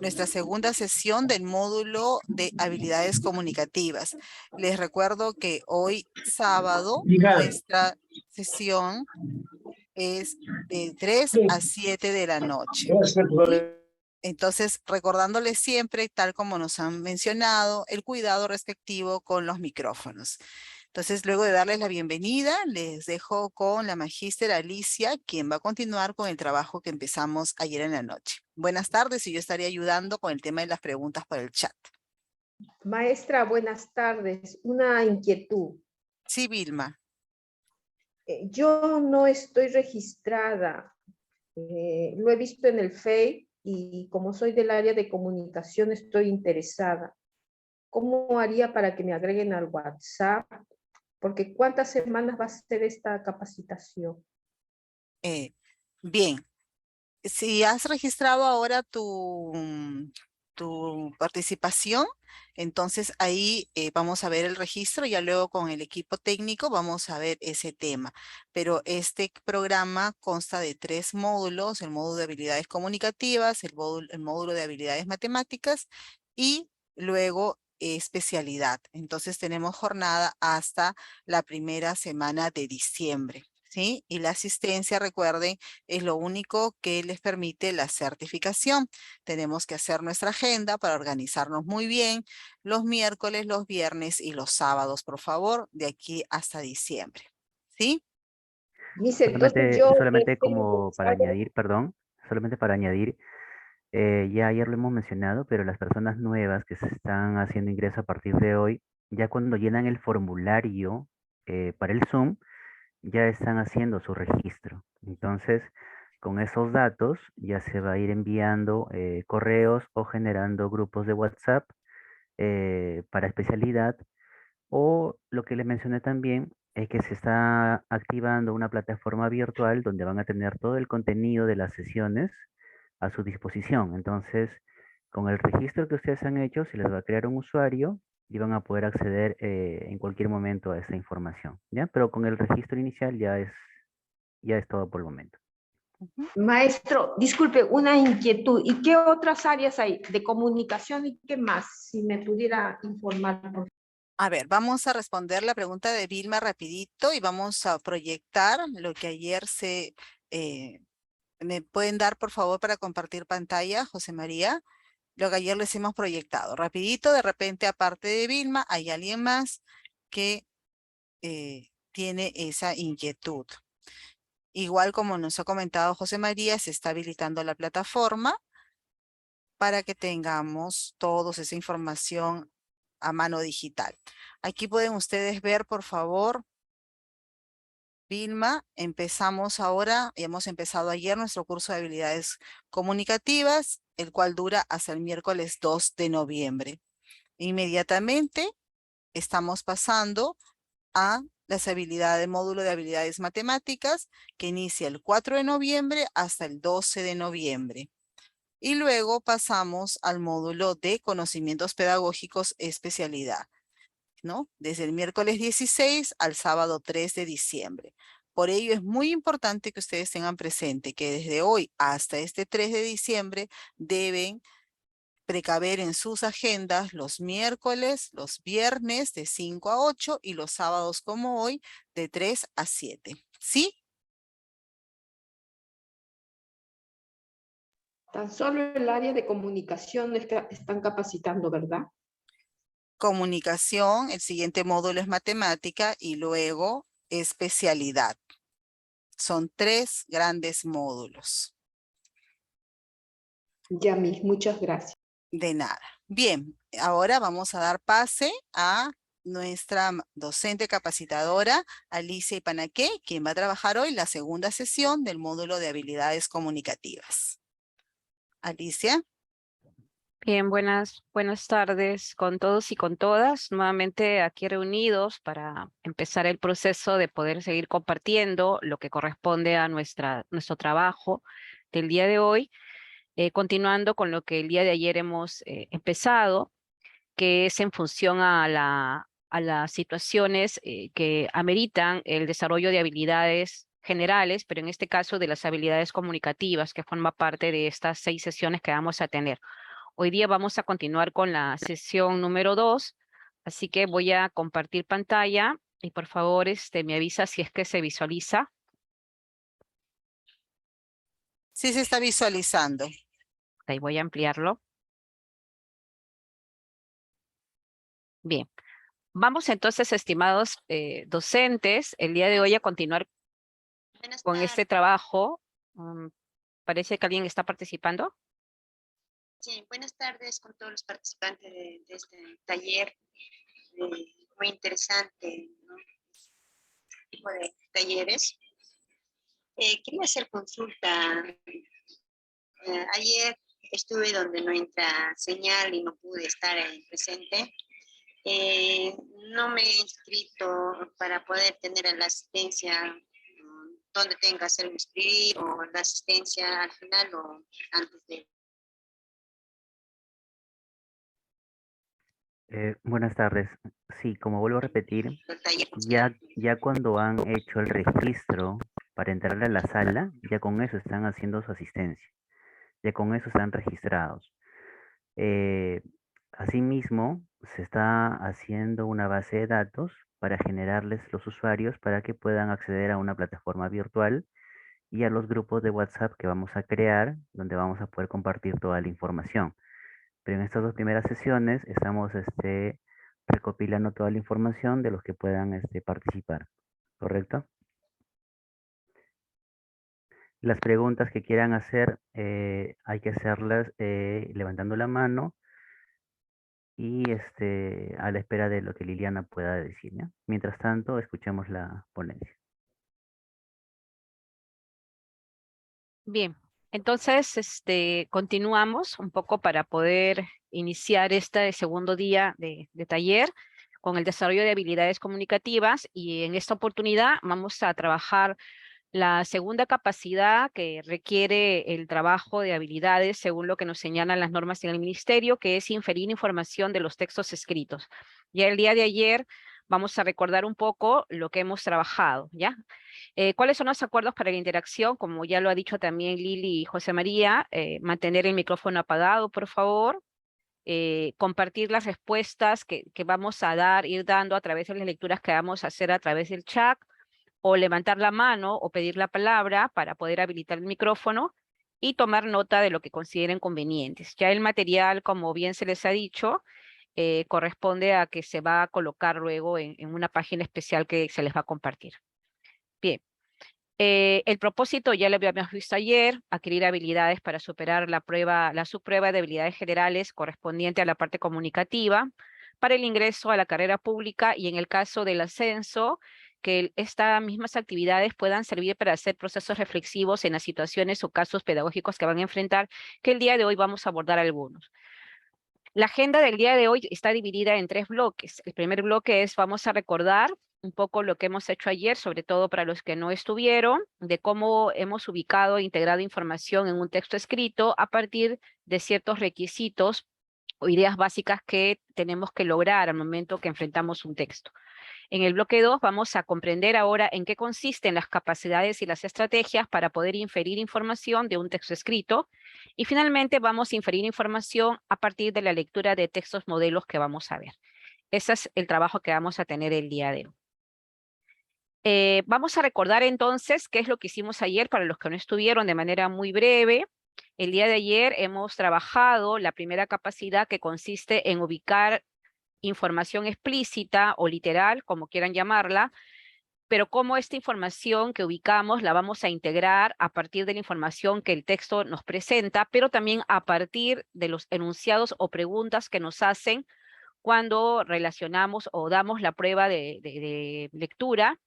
nuestra segunda sesión del módulo de habilidades comunicativas. Les recuerdo que hoy sábado nuestra sesión es de 3 a 7 de la noche. ¿Sí? Entonces, recordándoles siempre, tal como nos han mencionado, el cuidado respectivo con los micrófonos. Entonces, luego de darles la bienvenida, les dejo con la magíster Alicia, quien va a continuar con el trabajo que empezamos ayer en la noche. Buenas tardes y yo estaré ayudando con el tema de las preguntas por el chat. Maestra, buenas tardes. Una inquietud. Sí, Vilma. Yo no estoy registrada. Lo he visto en el Face y como soy del área de comunicación estoy interesada. ¿Cómo haría para que me agreguen al WhatsApp? Porque ¿cuántas semanas va a ser esta capacitación? Bien. Si has registrado ahora tu participación, entonces ahí vamos a ver el registro, ya luego con el equipo técnico vamos a ver ese tema. Pero este programa consta de 3 módulos: el módulo de habilidades comunicativas, el módulo de habilidades matemáticas y luego especialidad. Entonces tenemos jornada hasta la primera semana de diciembre, ¿sí? Y la asistencia, recuerden, es lo único que les permite la certificación. Tenemos que hacer nuestra agenda para organizarnos muy bien los miércoles, los viernes y los sábados, por favor, de aquí hasta diciembre. ¿Sí? Dice, entonces yo Solamente tengo como para añadir, perdón, solamente para añadir, ya ayer lo hemos mencionado, pero las personas nuevas que se están haciendo ingreso a partir de hoy, ya cuando llenan el formulario para el Zoom, ya están haciendo su registro. Entonces, con esos datos ya se va a ir enviando correos o generando grupos de WhatsApp para especialidad. O lo que les mencioné también es que se está activando una plataforma virtual donde van a tener todo el contenido de las sesiones a su disposición. Entonces, con el registro que ustedes han hecho, se les va a crear un usuario y van a poder acceder en cualquier momento a esta información, ¿ya? Pero con el registro inicial ya es todo por el momento. Maestro, disculpe, una inquietud. ¿Y qué otras áreas hay de comunicación y qué más? Si me pudiera informar, por favor. A ver, vamos a responder la pregunta de Vilma rapidito y vamos a proyectar lo que ayer ¿me pueden dar, por favor, para compartir pantalla, José María? Lo que ayer les hemos proyectado. Rapidito, de repente, aparte de Vilma, hay alguien más que tiene esa inquietud. Igual como nos ha comentado José María, se está habilitando la plataforma para que tengamos todos esa información a mano digital. Aquí pueden ustedes ver, por favor, Vilma, empezamos ahora, hemos empezado ayer nuestro curso de habilidades comunicativas, el cual dura hasta el miércoles 2 de noviembre. Inmediatamente estamos pasando a las habilidades, módulo de habilidades matemáticas, que inicia el 4 de noviembre hasta el 12 de noviembre. Y luego pasamos al módulo de conocimientos pedagógicos especialidad, ¿no? Desde el miércoles 16 al sábado 3 de diciembre. Por ello es muy importante que ustedes tengan presente que desde hoy hasta este 3 de diciembre deben precaver en sus agendas los miércoles, los viernes de 5 a 8 y los sábados como hoy de 3 a 7. ¿Sí? Tan solo el área de comunicación están capacitando, ¿verdad? Comunicación, el siguiente módulo es matemática y luego especialidad. Son 3 grandes módulos. Ya, muchas gracias. De nada. Bien, ahora vamos a dar pase a nuestra docente capacitadora, Alicia Ipanaqué, quien va a trabajar hoy la segunda sesión del módulo de habilidades comunicativas. Alicia. Bien, buenas tardes con todos y con todas. Nuevamente aquí reunidos para empezar el proceso de poder seguir compartiendo lo que corresponde a nuestro trabajo del día de hoy, continuando con lo que el día de ayer hemos empezado, que es en función a las situaciones que ameritan el desarrollo de habilidades generales, pero en este caso de las habilidades comunicativas, que forma parte de estas 6 sesiones que vamos a tener. Hoy día vamos a continuar con la sesión número 2, así que voy a compartir pantalla y por favor me avisa si es que se visualiza. Sí se está visualizando. Ahí voy a ampliarlo. Bien. Vamos entonces, estimados docentes, el día de hoy a continuar con este trabajo. Parece que alguien está participando. Sí, buenas tardes con todos los participantes de este taller. Muy interesante, ¿no? Este tipo de talleres. Quería hacer consulta. Ayer estuve donde no entra señal y no pude estar presente. No me he inscrito para poder tener la asistencia donde tenga que hacerme inscribir o la asistencia al final o antes de. Buenas tardes. Sí, como vuelvo a repetir, El taller. ya cuando han hecho el registro para entrar a la sala, ya con eso están haciendo su asistencia. Ya con eso están registrados. Asimismo, se está haciendo una base de datos para generarles los usuarios para que puedan acceder a una plataforma virtual y a los grupos de WhatsApp que vamos a crear, donde vamos a poder compartir toda la información. Pero en estas 2 primeras sesiones estamos recopilando toda la información de los que puedan participar, ¿correcto? Las preguntas que quieran hacer, hay que hacerlas levantando la mano y a la espera de lo que Liliana pueda decir, ¿ya? Mientras tanto, escuchemos la ponencia. Bien, entonces continuamos un poco para poder iniciar este segundo día de taller con el desarrollo de habilidades comunicativas, y en esta oportunidad vamos a trabajar la segunda capacidad que requiere el trabajo de habilidades según lo que nos señalan las normas en el ministerio, que es inferir información de los textos escritos. Ya el día de ayer vamos a recordar un poco lo que hemos trabajado, ¿ya? ¿Cuáles son los acuerdos para la interacción? Como ya lo ha dicho también Lili y José María, mantener el micrófono apagado, por favor. Compartir las respuestas que vamos a ir dando a través de las lecturas que vamos a hacer a través del chat, o levantar la mano o pedir la palabra para poder habilitar el micrófono y tomar nota de lo que consideren convenientes. Ya el material, como bien se les ha dicho, corresponde a que se va a colocar luego en una página especial que se les va a compartir. Bien. El propósito ya lo habíamos visto ayer: adquirir habilidades para superar la subprueba de habilidades generales correspondiente a la parte comunicativa para el ingreso a la carrera pública, y en el caso del ascenso, que estas mismas actividades puedan servir para hacer procesos reflexivos en las situaciones o casos pedagógicos que van a enfrentar, que el día de hoy vamos a abordar algunos. La agenda del día de hoy está dividida en 3 bloques. El primer bloque vamos a recordar un poco lo que hemos hecho ayer, sobre todo para los que no estuvieron, de cómo hemos ubicado e integrado información en un texto escrito a partir de ciertos requisitos o ideas básicas que tenemos que lograr al momento que enfrentamos un texto. En el bloque 2 vamos a comprender ahora en qué consisten las capacidades y las estrategias para poder inferir información de un texto escrito. Y finalmente vamos a inferir información a partir de la lectura de textos modelos que vamos a ver. Ese es el trabajo que vamos a tener el día de hoy. Vamos a recordar entonces qué es lo que hicimos ayer para los que no estuvieron, de manera muy breve. El día de ayer hemos trabajado la primera capacidad, que consiste en ubicar información explícita o literal, como quieran llamarla, pero cómo esta información que ubicamos la vamos a integrar a partir de la información que el texto nos presenta, pero también a partir de los enunciados o preguntas que nos hacen cuando relacionamos o damos la prueba de lectura.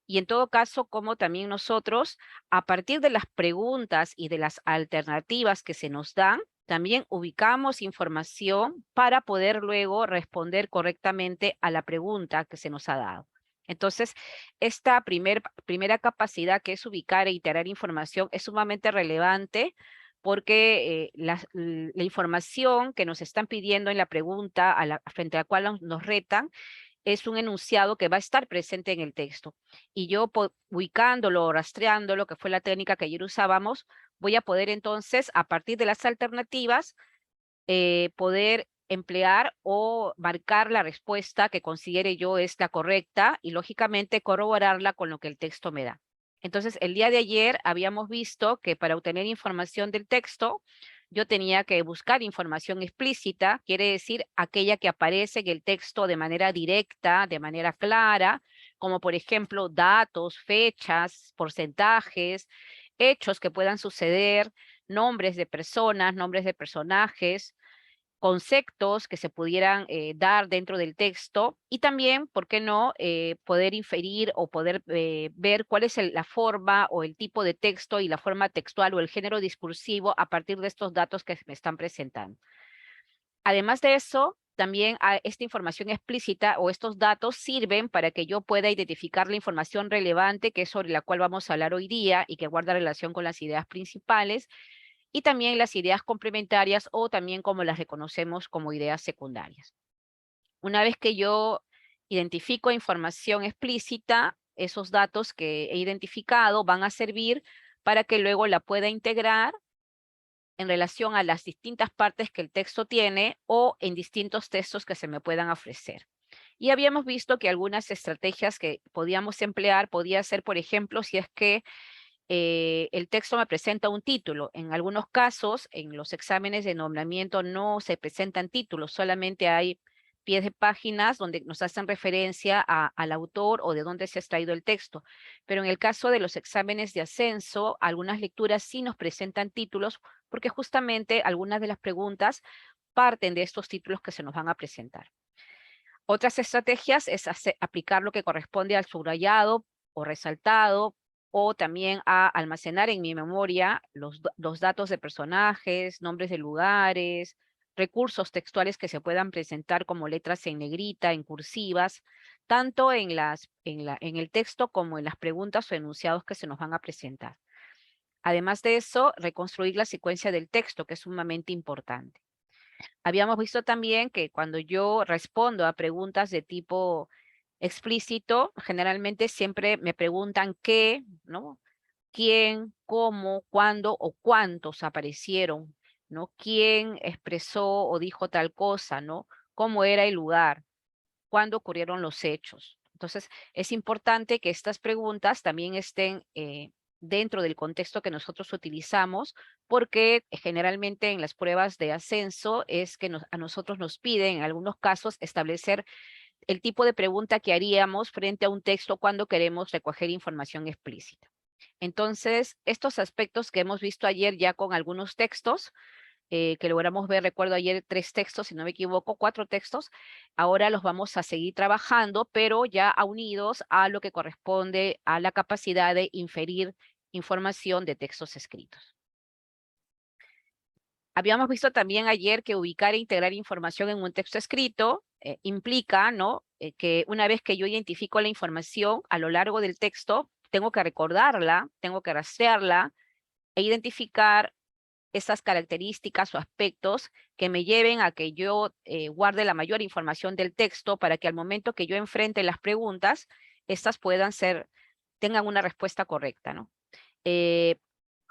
Y en todo caso, como también nosotros, a partir de las preguntas y de las alternativas que se nos dan, también ubicamos información para poder luego responder correctamente a la pregunta que se nos ha dado. Entonces, esta primera capacidad, que es ubicar e iterar información, es sumamente relevante, porque la información que nos están pidiendo en la pregunta frente a la cual nos retan es un enunciado que va a estar presente en el texto. Y yo ubicándolo o rastreándolo, que fue la técnica que ayer usábamos, voy a poder entonces, a partir de las alternativas, poder emplear o marcar la respuesta que considere yo es la correcta y lógicamente corroborarla con lo que el texto me da. Entonces, el día de ayer habíamos visto que para obtener información del texto, yo tenía que buscar información explícita, quiere decir aquella que aparece en el texto de manera directa, de manera clara, como por ejemplo datos, fechas, porcentajes, hechos que puedan suceder, nombres de personas, nombres de personajes, conceptos que se pudieran dar dentro del texto y también, ¿por qué no?, poder inferir o poder ver cuál es la forma o el tipo de texto y la forma textual o el género discursivo a partir de estos datos que me están presentando. Además de eso, también esta información explícita o estos datos sirven para que yo pueda identificar la información relevante que es sobre la cual vamos a hablar hoy día y que guarda relación con las ideas principales, y también las ideas complementarias o también como las reconocemos como ideas secundarias. Una vez que yo identifico información explícita, esos datos que he identificado van a servir para que luego la pueda integrar en relación a las distintas partes que el texto tiene o en distintos textos que se me puedan ofrecer. Y habíamos visto que algunas estrategias que podíamos emplear podía ser, por ejemplo, si es que el texto me presenta un título. En algunos casos, en los exámenes de nombramiento no se presentan títulos, solamente hay pies de páginas donde nos hacen referencia al autor o de dónde se ha extraído el texto. Pero en el caso de los exámenes de ascenso, algunas lecturas sí nos presentan títulos porque justamente algunas de las preguntas parten de estos títulos que se nos van a presentar. Otras estrategias es aplicar lo que corresponde al subrayado o resaltado, o también a almacenar en mi memoria los datos de personajes, nombres de lugares, recursos textuales que se puedan presentar como letras en negrita, en cursivas, tanto en el texto como en las preguntas o enunciados que se nos van a presentar. Además de eso, reconstruir la secuencia del texto, que es sumamente importante. Habíamos visto también que cuando yo respondo a preguntas de tipo explícito, generalmente siempre me preguntan qué, ¿no? ¿Quién, cómo, cuándo o cuántos aparecieron? ¿No? ¿Quién expresó o dijo tal cosa? ¿No? ¿Cómo era el lugar? ¿Cuándo ocurrieron los hechos? Entonces, es importante que estas preguntas también estén dentro del contexto que nosotros utilizamos, porque generalmente en las pruebas de ascenso es que a nosotros nos piden, en algunos casos, establecer el tipo de pregunta que haríamos frente a un texto cuando queremos recoger información explícita. Entonces, estos aspectos que hemos visto ayer ya con algunos textos, que logramos ver, recuerdo ayer 3 textos, si no me equivoco, 4 textos, ahora los vamos a seguir trabajando, pero ya unidos a lo que corresponde a la capacidad de inferir información de textos escritos. Habíamos visto también ayer que ubicar e integrar información en un texto escrito implica, ¿no?, que una vez que yo identifico la información a lo largo del texto, tengo que recordarla, tengo que rastrearla e identificar esas características o aspectos que me lleven a que yo guarde la mayor información del texto para que al momento que yo enfrente las preguntas, estas tengan una respuesta correcta, ¿no?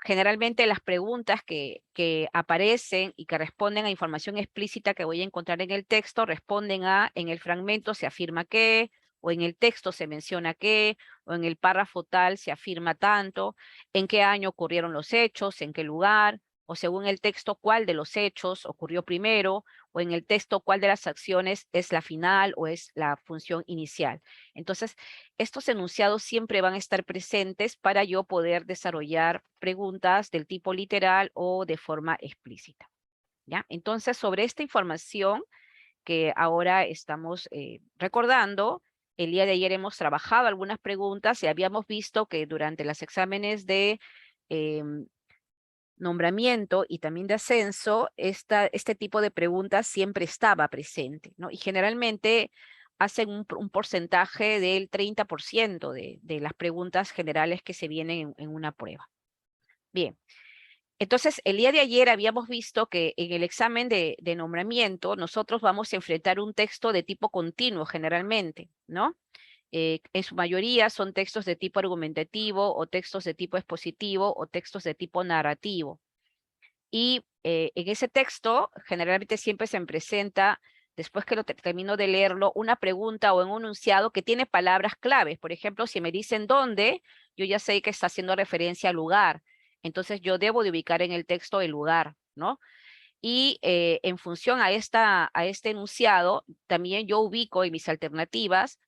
Generalmente las preguntas que aparecen y que responden a información explícita que voy a encontrar en el texto responden a, en el fragmento se afirma que, o en el texto se menciona que, o en el párrafo tal se afirma tanto, en qué año ocurrieron los hechos, en qué lugar, o según el texto cuál de los hechos ocurrió primero, o en el texto cuál de las acciones es la final o es la función inicial. Entonces, estos enunciados siempre van a estar presentes para yo poder desarrollar preguntas del tipo literal o de forma explícita, ¿ya? Entonces, sobre esta información que ahora estamos recordando, el día de ayer hemos trabajado algunas preguntas y habíamos visto que durante los exámenes de nombramiento y también de ascenso, este tipo de preguntas siempre estaba presente, ¿no? Y generalmente hacen un porcentaje del 30% de las preguntas generales que se vienen en una prueba. Bien, Entonces, el día de ayer habíamos visto que en el examen de nombramiento nosotros vamos a enfrentar un texto de tipo continuo generalmente, ¿no? En su mayoría son textos de tipo argumentativo o textos de tipo expositivo o textos de tipo narrativo. Y en ese texto generalmente siempre se presenta, después que termino de leerlo, una pregunta o un enunciado que tiene palabras claves. Por ejemplo, si me dicen dónde, yo ya sé que está haciendo referencia al lugar. Entonces yo debo de ubicar en el texto el lugar, ¿no? Y en función a este enunciado, también yo ubico en mis alternativas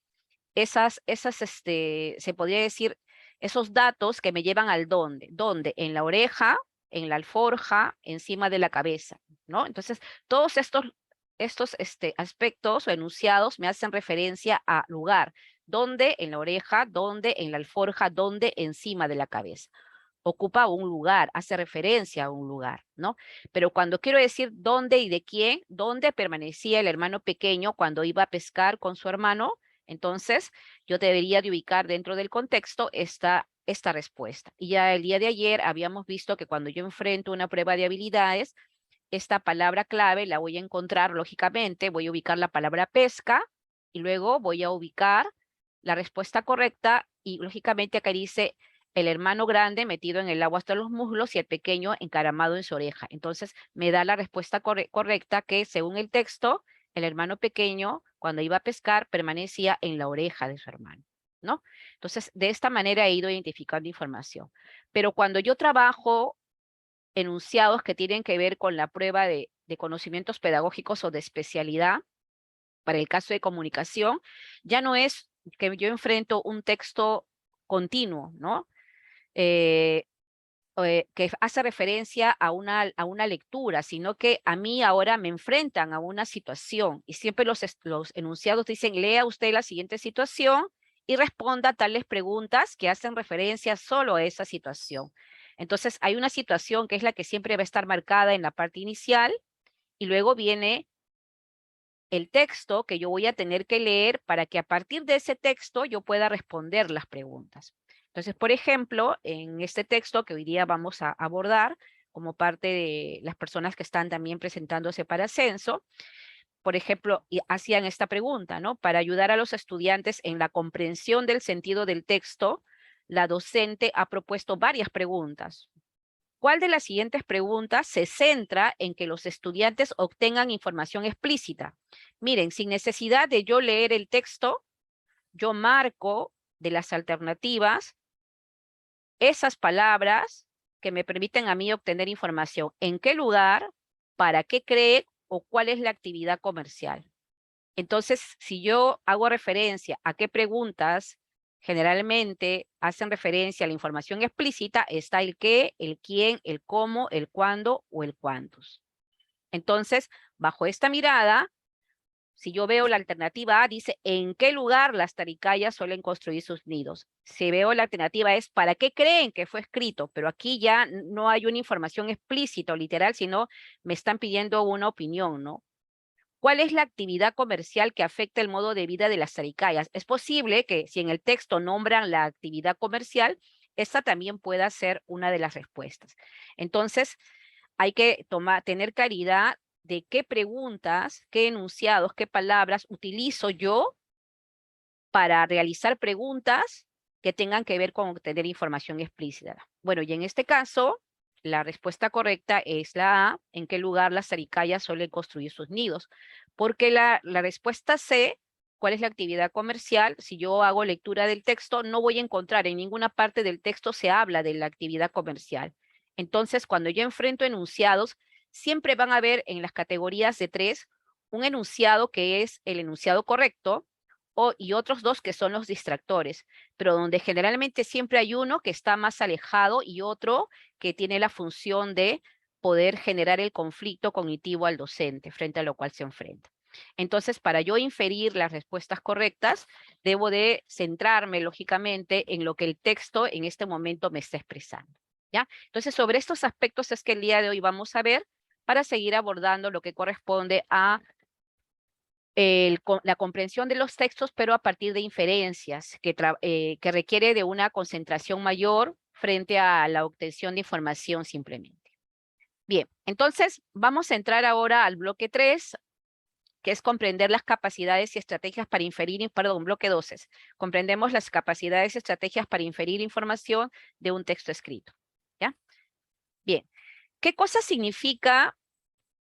se podría decir, esos datos que me llevan al dónde. ¿Dónde? En la oreja, en la alforja, encima de la cabeza, ¿no? Entonces, todos estos aspectos o enunciados me hacen referencia a lugar. ¿Dónde? En la oreja, ¿dónde? En la alforja, ¿dónde? Encima de la cabeza. Ocupa un lugar, hace referencia a un lugar, ¿no? Pero cuando quiero decir dónde y de quién, dónde permanecía el hermano pequeño cuando iba a pescar con su hermano, entonces yo debería de ubicar dentro del contexto esta respuesta. Y ya el día de ayer habíamos visto que cuando yo enfrento una prueba de habilidades, esta palabra clave la voy a encontrar lógicamente, voy a ubicar la palabra pesca y luego voy a ubicar la respuesta correcta y lógicamente acá dice el hermano grande metido en el agua hasta los muslos y el pequeño encaramado en su oreja. Entonces me da la respuesta correcta que según el texto, el hermano pequeño cuando iba a pescar permanecía en la oreja de su hermano, ¿no? Entonces de esta manera he ido identificando información. Pero cuando yo trabajo enunciados que tienen que ver con la prueba de conocimientos pedagógicos o de especialidad, para el caso de comunicación, ya no es que yo enfrento un texto continuo, ¿no? Que hace referencia a una lectura, sino que a mí ahora me enfrentan a una situación y siempre los enunciados dicen, lea usted la siguiente situación y responda a tales preguntas que hacen referencia solo a esa situación. Entonces hay una situación que es la que siempre va a estar marcada en la parte inicial y luego viene el texto que yo voy a tener que leer para que a partir de ese texto yo pueda responder las preguntas. Entonces, por ejemplo, en este texto que hoy día vamos a abordar como parte de las personas que están también presentándose para censo, por ejemplo, hacían esta pregunta, ¿no? Para ayudar a los estudiantes en la comprensión del sentido del texto, la docente ha propuesto varias preguntas. ¿Cuál de las siguientes preguntas se centra en que los estudiantes obtengan información explícita? Miren, sin necesidad de yo leer el texto, yo marco de las alternativas esas palabras que me permiten a mí obtener información. ¿En qué lugar? ¿Para qué cree? ¿O cuál es la actividad comercial? Entonces, si yo hago referencia a qué preguntas generalmente hacen referencia a la información explícita, está el qué, el quién, el cómo, el cuándo o el cuántos. Entonces, bajo esta mirada, si yo veo la alternativa A, dice, ¿en qué lugar las taricayas suelen construir sus nidos? Si veo la alternativa es, ¿para qué creen que fue escrito? Pero aquí ya no hay una información explícita o literal, sino me están pidiendo una opinión, ¿no? ¿Cuál es la actividad comercial que afecta el modo de vida de las taricayas? Es posible que si en el texto nombran la actividad comercial, esta también pueda ser una de las respuestas. Entonces, hay que tener claridad de qué preguntas, qué enunciados, qué palabras utilizo yo para realizar preguntas que tengan que ver con obtener información explícita. Bueno, y en este caso, la respuesta correcta es la A, ¿en qué lugar las taricayas suelen construir sus nidos? Porque la respuesta C, ¿cuál es la actividad comercial? Si yo hago lectura del texto, no voy a encontrar en ninguna parte del texto se habla de la actividad comercial. Entonces, cuando yo enfrento enunciados, siempre van a haber en las categorías de 3 un enunciado que es el enunciado correcto, y otros 2 que son los distractores, pero donde generalmente siempre hay uno que está más alejado y otro que tiene la función de poder generar el conflicto cognitivo al docente frente a lo cual se enfrenta. Entonces, para yo inferir las respuestas correctas, debo de centrarme lógicamente en lo que el texto en este momento me está expresando, ¿ya? Entonces, sobre estos aspectos es que el día de hoy vamos a ver para seguir abordando lo que corresponde a la comprensión de los textos, pero a partir de inferencias, que requiere de una concentración mayor frente a la obtención de información simplemente. Bien, entonces vamos a entrar ahora al bloque 3, que es comprender las capacidades y estrategias para inferir, perdón, bloque 2 es, comprendemos las capacidades y estrategias para inferir información de un texto escrito, ¿ya? Bien, ¿qué cosa significa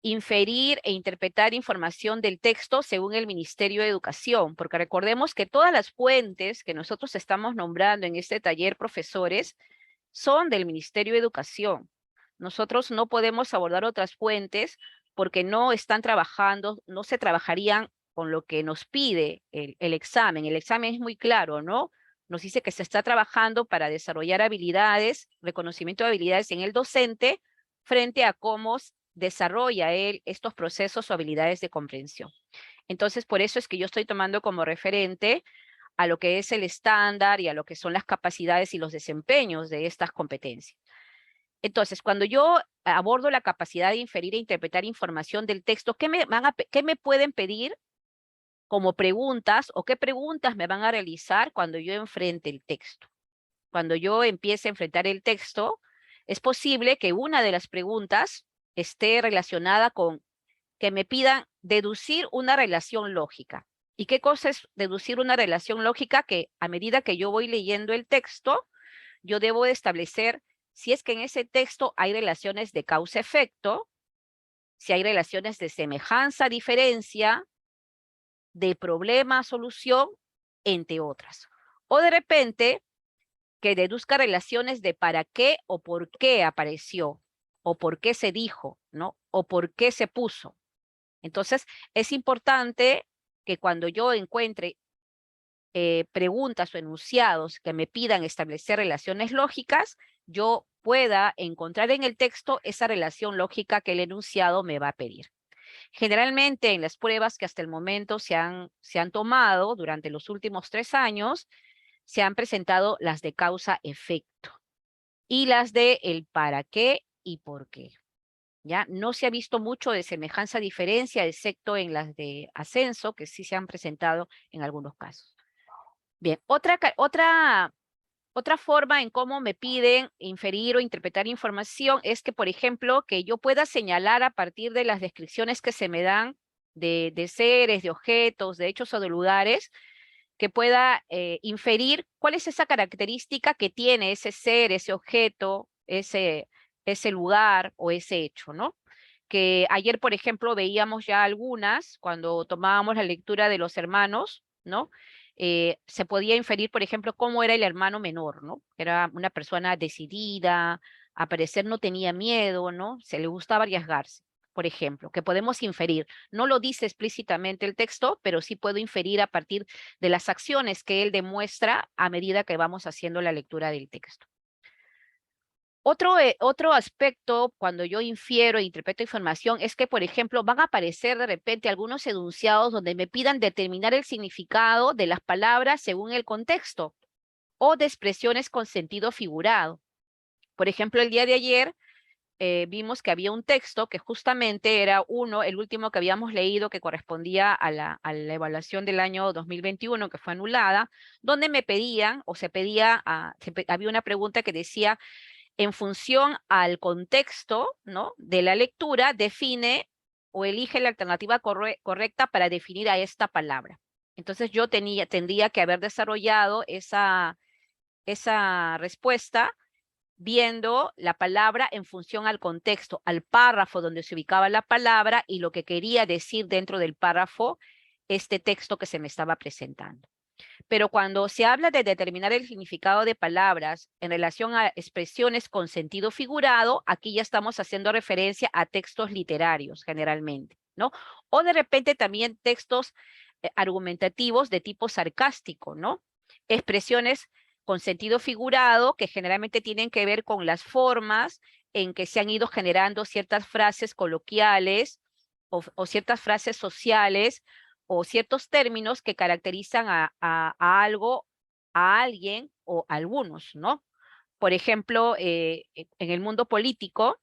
inferir e interpretar información del texto según el Ministerio de Educación? Porque recordemos que todas las fuentes que nosotros estamos nombrando en este taller, profesores, son del Ministerio de Educación. Nosotros no podemos abordar otras fuentes porque no están trabajando, no se trabajarían con lo que nos pide el examen. El examen es muy claro, ¿no? Nos dice que se está trabajando para desarrollar habilidades, reconocimiento de habilidades en el docente frente a cómo desarrolla él estos procesos o habilidades de comprensión. Entonces, por eso es que yo estoy tomando como referente a lo que es el estándar y a lo que son las capacidades y los desempeños de estas competencias. Entonces, cuando yo abordo la capacidad de inferir e interpretar información del texto, ¿qué me pueden pedir como preguntas o qué preguntas me van a realizar cuando yo enfrente el texto? Cuando yo empiece a enfrentar el texto, es posible que una de las preguntas esté relacionada con que me pidan deducir una relación lógica. ¿Y qué cosa es deducir una relación lógica? Que a medida que yo voy leyendo el texto, yo debo establecer si es que en ese texto hay relaciones de causa-efecto, si hay relaciones de semejanza-diferencia, de problema-solución, entre otras. O de repente, que deduzca relaciones de para qué o por qué apareció, o por qué se dijo, ¿no? O por qué se puso. Entonces, es importante que cuando yo encuentre preguntas o enunciados que me pidan establecer relaciones lógicas, yo pueda encontrar en el texto esa relación lógica que el enunciado me va a pedir. Generalmente en las pruebas que hasta el momento se han tomado durante los últimos 3 años, se han presentado las de causa-efecto y las de el para qué y por qué. ¿Ya? No se ha visto mucho de semejanza-diferencia, excepto en las de ascenso, que sí se han presentado en algunos casos. Bien, otra forma en cómo me piden inferir o interpretar información es que, por ejemplo, que yo pueda señalar a partir de las descripciones que se me dan de seres, de objetos, de hechos o de lugares, que pueda inferir cuál es esa característica que tiene ese ser, ese objeto, ese lugar o ese hecho, ¿no? Que ayer, por ejemplo, veíamos ya algunas, cuando tomábamos la lectura de los hermanos, ¿no? Se podía inferir, por ejemplo, cómo era el hermano menor, ¿no? Era una persona decidida, a parecer no tenía miedo, ¿no? Se le gustaba arriesgarse, por ejemplo, que podemos inferir. No lo dice explícitamente el texto, pero sí puedo inferir a partir de las acciones que él demuestra a medida que vamos haciendo la lectura del texto. Otro aspecto cuando yo infiero e interpreto información es que, por ejemplo, van a aparecer de repente algunos enunciados donde me pidan determinar el significado de las palabras según el contexto o de expresiones con sentido figurado. Por ejemplo, el día de ayer vimos que había un texto que justamente era el último que habíamos leído que correspondía a la evaluación del año 2021 que fue anulada, donde me pedían o se pedía, había una pregunta que decía, en función al contexto, ¿no?, de la lectura, define o elige la alternativa correcta para definir a esta palabra. Entonces yo tendría que haber desarrollado esa respuesta viendo la palabra en función al contexto, al párrafo donde se ubicaba la palabra y lo que quería decir dentro del párrafo este texto que se me estaba presentando. Pero cuando se habla de determinar el significado de palabras en relación a expresiones con sentido figurado, aquí ya estamos haciendo referencia a textos literarios generalmente, ¿no? O de repente también textos argumentativos de tipo sarcástico, ¿no? Expresiones con sentido figurado que generalmente tienen que ver con las formas en que se han ido generando ciertas frases coloquiales o ciertas frases sociales o ciertos términos que caracterizan a algo, a alguien o a algunos, ¿no? Por ejemplo, en el mundo político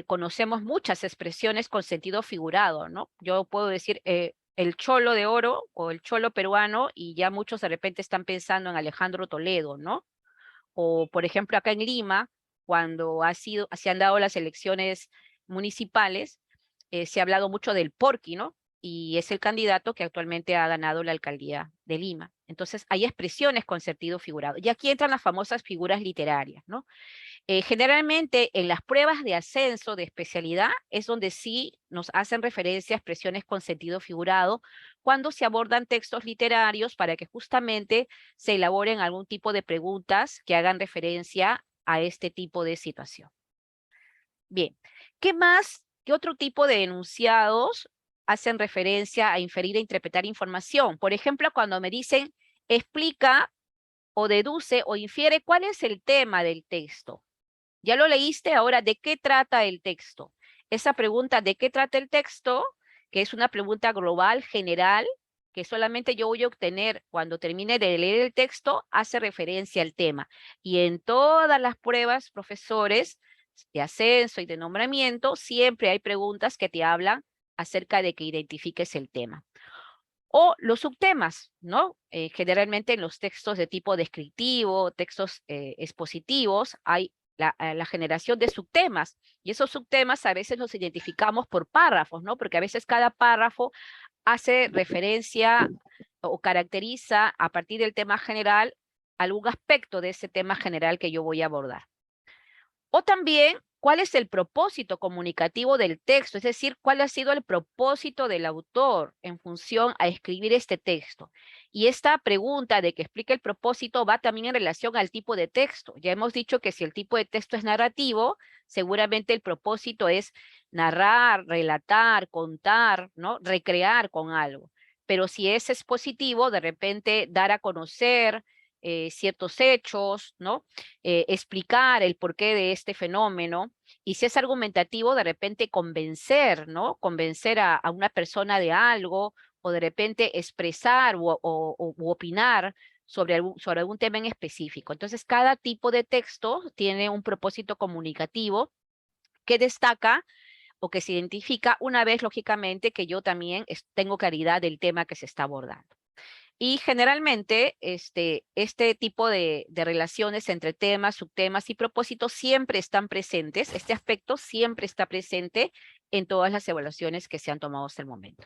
conocemos muchas expresiones con sentido figurado, ¿no? Yo puedo decir el cholo de oro o el cholo peruano y ya muchos de repente están pensando en Alejandro Toledo, ¿no? O, por ejemplo, acá en Lima, cuando se han dado las elecciones municipales, se ha hablado mucho del Porqui, ¿no? Y es el candidato que actualmente ha ganado la alcaldía de Lima. Entonces, hay expresiones con sentido figurado. Y aquí entran las famosas figuras literarias, ¿no? Generalmente, en las pruebas de ascenso de especialidad es donde sí nos hacen referencia a expresiones con sentido figurado cuando se abordan textos literarios para que justamente se elaboren algún tipo de preguntas que hagan referencia a este tipo de situación. Bien, ¿qué más? ¿Qué otro tipo de enunciados hacen referencia a inferir e interpretar información? Por ejemplo, cuando me dicen explica o deduce o infiere cuál es el tema del texto. Ya lo leíste, ahora, ¿de qué trata el texto? Esa pregunta, ¿de qué trata el texto? Que es una pregunta global, general, que solamente yo voy a obtener cuando termine de leer el texto, hace referencia al tema. Y en todas las pruebas, profesores, de ascenso y de nombramiento, siempre hay preguntas que te hablan acerca de que identifiques el tema. O los subtemas, ¿no? Generalmente en los textos de tipo descriptivo, textos expositivos, hay la generación de subtemas. Y esos subtemas a veces los identificamos por párrafos, ¿no? Porque a veces cada párrafo hace referencia o caracteriza a partir del tema general algún aspecto de ese tema general que yo voy a abordar. O también, ¿cuál es el propósito comunicativo del texto? Es decir, ¿cuál ha sido el propósito del autor en función a escribir este texto? Y esta pregunta de que explique el propósito va también en relación al tipo de texto. Ya hemos dicho que si el tipo de texto es narrativo, seguramente el propósito es narrar, relatar, contar, ¿no? Recrear con algo. Pero si es expositivo, de repente dar a conocer ciertos hechos, ¿no? Explicar el porqué de este fenómeno, y si es argumentativo, de repente convencer, ¿no? Convencer a una persona de algo, o de repente expresar u opinar sobre algún tema en específico. Entonces, cada tipo de texto tiene un propósito comunicativo que destaca o que se identifica una vez, lógicamente, que yo también tengo claridad del tema que se está abordando. Y generalmente este tipo de relaciones entre temas, subtemas y propósitos siempre están presentes. Este aspecto siempre está presente en todas las evaluaciones que se han tomado hasta el momento.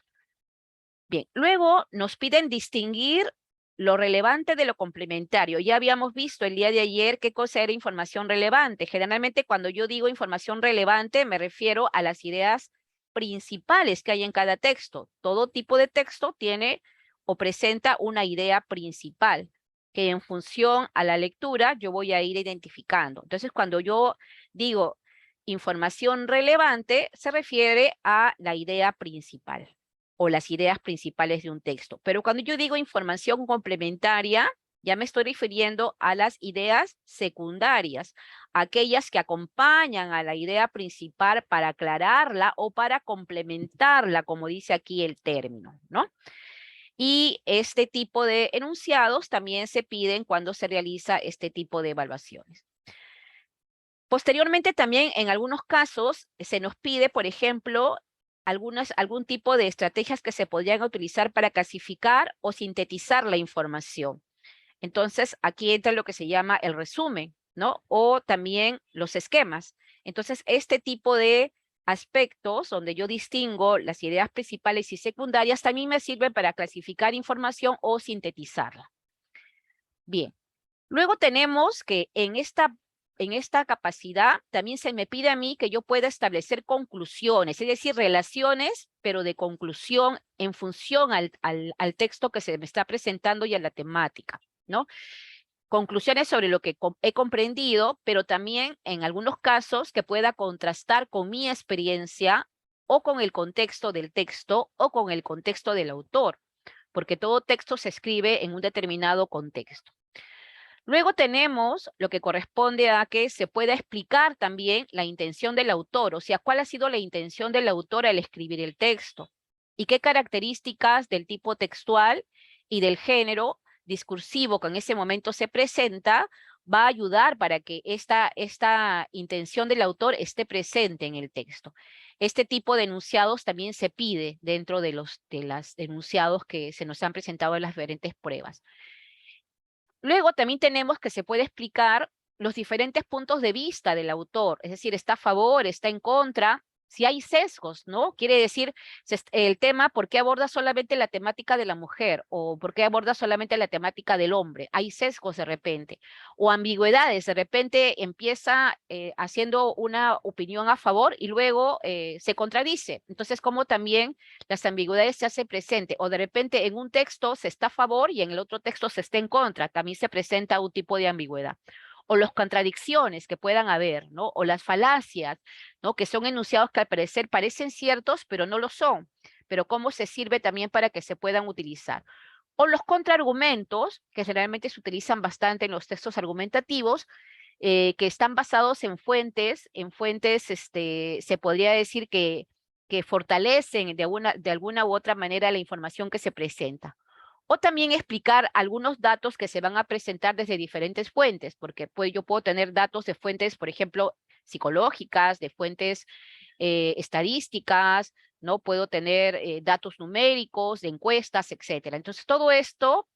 Bien, luego nos piden distinguir lo relevante de lo complementario. Ya habíamos visto el día de ayer qué cosa era información relevante. Generalmente cuando yo digo información relevante me refiero a las ideas principales que hay en cada texto. Todo tipo de texto tiene o presenta una idea principal que en función a la lectura yo voy a ir identificando. Entonces, cuando yo digo información relevante, se refiere a la idea principal o las ideas principales de un texto. Pero cuando yo digo información complementaria, ya me estoy refiriendo a las ideas secundarias, aquellas que acompañan a la idea principal para aclararla o para complementarla, como dice aquí el término, ¿no? Y este tipo de enunciados también se piden cuando se realiza este tipo de evaluaciones. Posteriormente también en algunos casos se nos pide, por ejemplo, algún tipo de estrategias que se podrían utilizar para clasificar o sintetizar la información. Entonces, aquí entra lo que se llama el resumen, ¿no? O también los esquemas. Entonces, este tipo de aspectos donde yo distingo las ideas principales y secundarias también me sirven para clasificar información o sintetizarla. Bien, luego tenemos que en esta capacidad también se me pide a mí que yo pueda establecer conclusiones, es decir, relaciones, pero de conclusión en función al texto que se me está presentando y a la temática, ¿no? Conclusiones sobre lo que he comprendido, pero también en algunos casos que pueda contrastar con mi experiencia o con el contexto del texto o con el contexto del autor, porque todo texto se escribe en un determinado contexto. Luego tenemos lo que corresponde a que se pueda explicar también la intención del autor, o sea, cuál ha sido la intención del autor al escribir el texto y qué características del tipo textual y del género discursivo que en ese momento se presenta va a ayudar para que esta intención del autor esté presente en el texto. Este tipo de enunciados también se pide dentro de los enunciados que se nos han presentado en las diferentes pruebas. Luego también tenemos que se puede explicar los diferentes puntos de vista del autor, es decir, está a favor, está en contra Si hay sesgos, ¿no? Quiere decir, el tema, ¿por qué aborda solamente la temática de la mujer? ¿O por qué aborda solamente la temática del hombre? Hay sesgos de repente. O ambigüedades, de repente empieza haciendo una opinión a favor y luego se contradice. Entonces, como también las ambigüedades se hacen presente. O de repente en un texto se está a favor y en el otro texto se está en contra. También se presenta un tipo de ambigüedad. O las contradicciones que puedan haber, ¿no? O las falacias, ¿no? Que son enunciados que al parecer parecen ciertos, pero no lo son. Pero cómo se sirve también para que se puedan utilizar. O los contraargumentos, que generalmente se utilizan bastante en los textos argumentativos, que están basados en fuentes, se podría decir que fortalecen de alguna u otra manera la información que se presenta. O también explicar algunos datos que se van a presentar desde diferentes fuentes, porque pues, yo puedo tener datos de fuentes, por ejemplo, psicológicas, de fuentes estadísticas, ¿no? Puedo tener datos numéricos, de encuestas, etcétera. Entonces, todo esto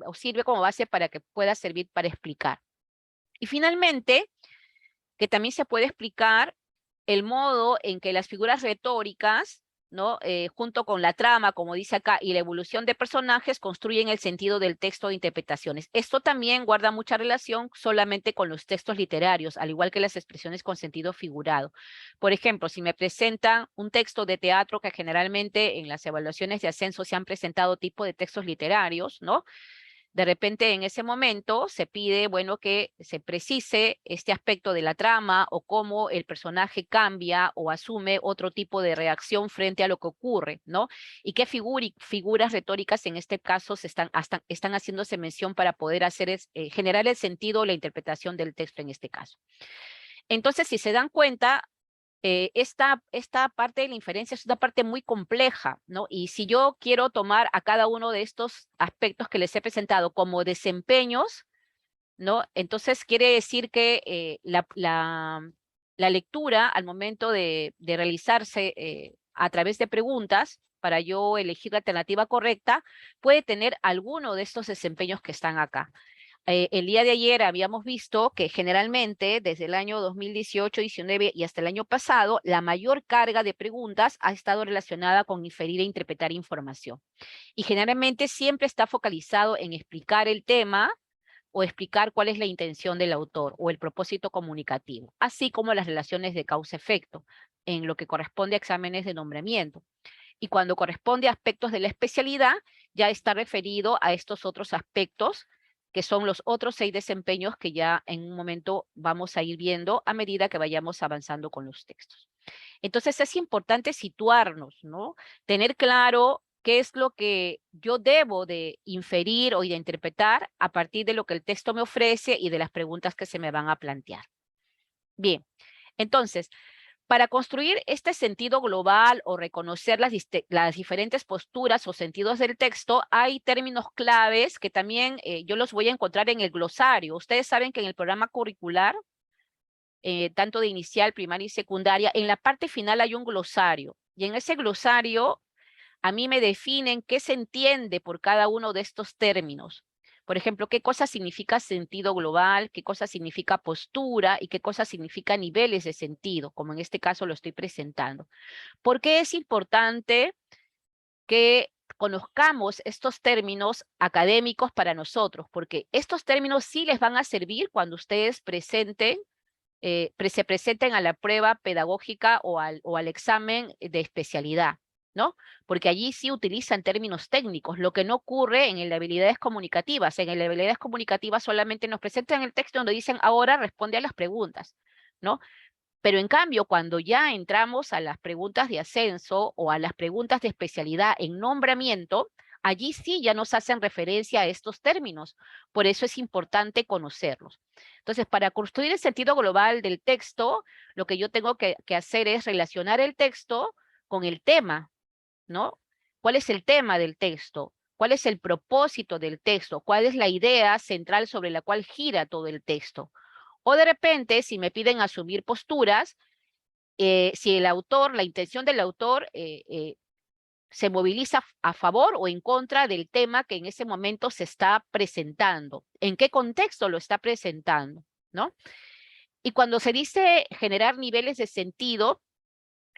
o sirve como base para que pueda servir para explicar. Y finalmente, que también se puede explicar el modo en que las figuras retóricas, ¿no? Junto con la trama, como dice acá, y la evolución de personajes construyen el sentido del texto de interpretaciones. Esto también guarda mucha relación solamente con los textos literarios, al igual que las expresiones con sentido figurado. Por ejemplo, si me presentan un texto de teatro, que generalmente en las evaluaciones de ascenso se han presentado tipo de textos literarios, ¿no? De repente en ese momento se pide, bueno, que se precise este aspecto de la trama o cómo el personaje cambia o asume otro tipo de reacción frente a lo que ocurre, ¿no? Y qué figuras retóricas en este caso están haciéndose mención para poder generar el sentido o la interpretación del texto en este caso. Entonces, si se dan cuenta, esta parte de la inferencia es una parte muy compleja, ¿no? Y si yo quiero tomar a cada uno de estos aspectos que les he presentado como desempeños, ¿no? Entonces quiere decir que la lectura al momento de realizarse a través de preguntas, para yo elegir la alternativa correcta, puede tener alguno de estos desempeños que están acá. El día de ayer habíamos visto que generalmente desde el año 2018, 19 y hasta el año pasado, la mayor carga de preguntas ha estado relacionada con inferir e interpretar información. Y generalmente siempre está focalizado en explicar el tema o explicar cuál es la intención del autor o el propósito comunicativo, así como las relaciones de causa-efecto en lo que corresponde a exámenes de nombramiento. Y cuando corresponde a aspectos de la especialidad, ya está referido a estos otros aspectos, que son los otros 6 desempeños que ya en un momento vamos a ir viendo a medida que vayamos avanzando con los textos. Entonces es importante situarnos, ¿no? Tener claro qué es lo que yo debo de inferir o de interpretar a partir de lo que el texto me ofrece y de las preguntas que se me van a plantear. Bien, entonces, para construir este sentido global o reconocer las diferentes posturas o sentidos del texto, hay términos claves que también yo los voy a encontrar en el glosario. Ustedes saben que en el programa curricular, tanto de inicial, primaria y secundaria, en la parte final hay un glosario. Y en ese glosario a mí me definen qué se entiende por cada uno de estos términos. Por ejemplo, qué cosa significa sentido global, qué cosa significa postura y qué cosa significa niveles de sentido, como en este caso lo estoy presentando. ¿Por qué es importante que conozcamos estos términos académicos para nosotros? Porque estos términos sí les van a servir cuando ustedes se presenten a la prueba pedagógica o al examen de especialidad, ¿no? Porque allí sí utilizan términos técnicos, lo que no ocurre en el de habilidades comunicativas. En el de habilidades comunicativas solamente nos presentan el texto donde dicen ahora responde a las preguntas, ¿no? Pero en cambio, cuando ya entramos a las preguntas de ascenso o a las preguntas de especialidad en nombramiento, allí sí ya nos hacen referencia a estos términos. Por eso es importante conocerlos. Entonces, para construir el sentido global del texto, lo que yo tengo que hacer es relacionar el texto con el tema, ¿no? ¿Cuál es el tema del texto? ¿Cuál es el propósito del texto? ¿Cuál es la idea central sobre la cual gira todo el texto? O de repente, si me piden asumir posturas, si el autor, la intención del autor se moviliza a favor o en contra del tema que en ese momento se está presentando. ¿En qué contexto lo está presentando? ¿No? Y cuando se dice generar niveles de sentido,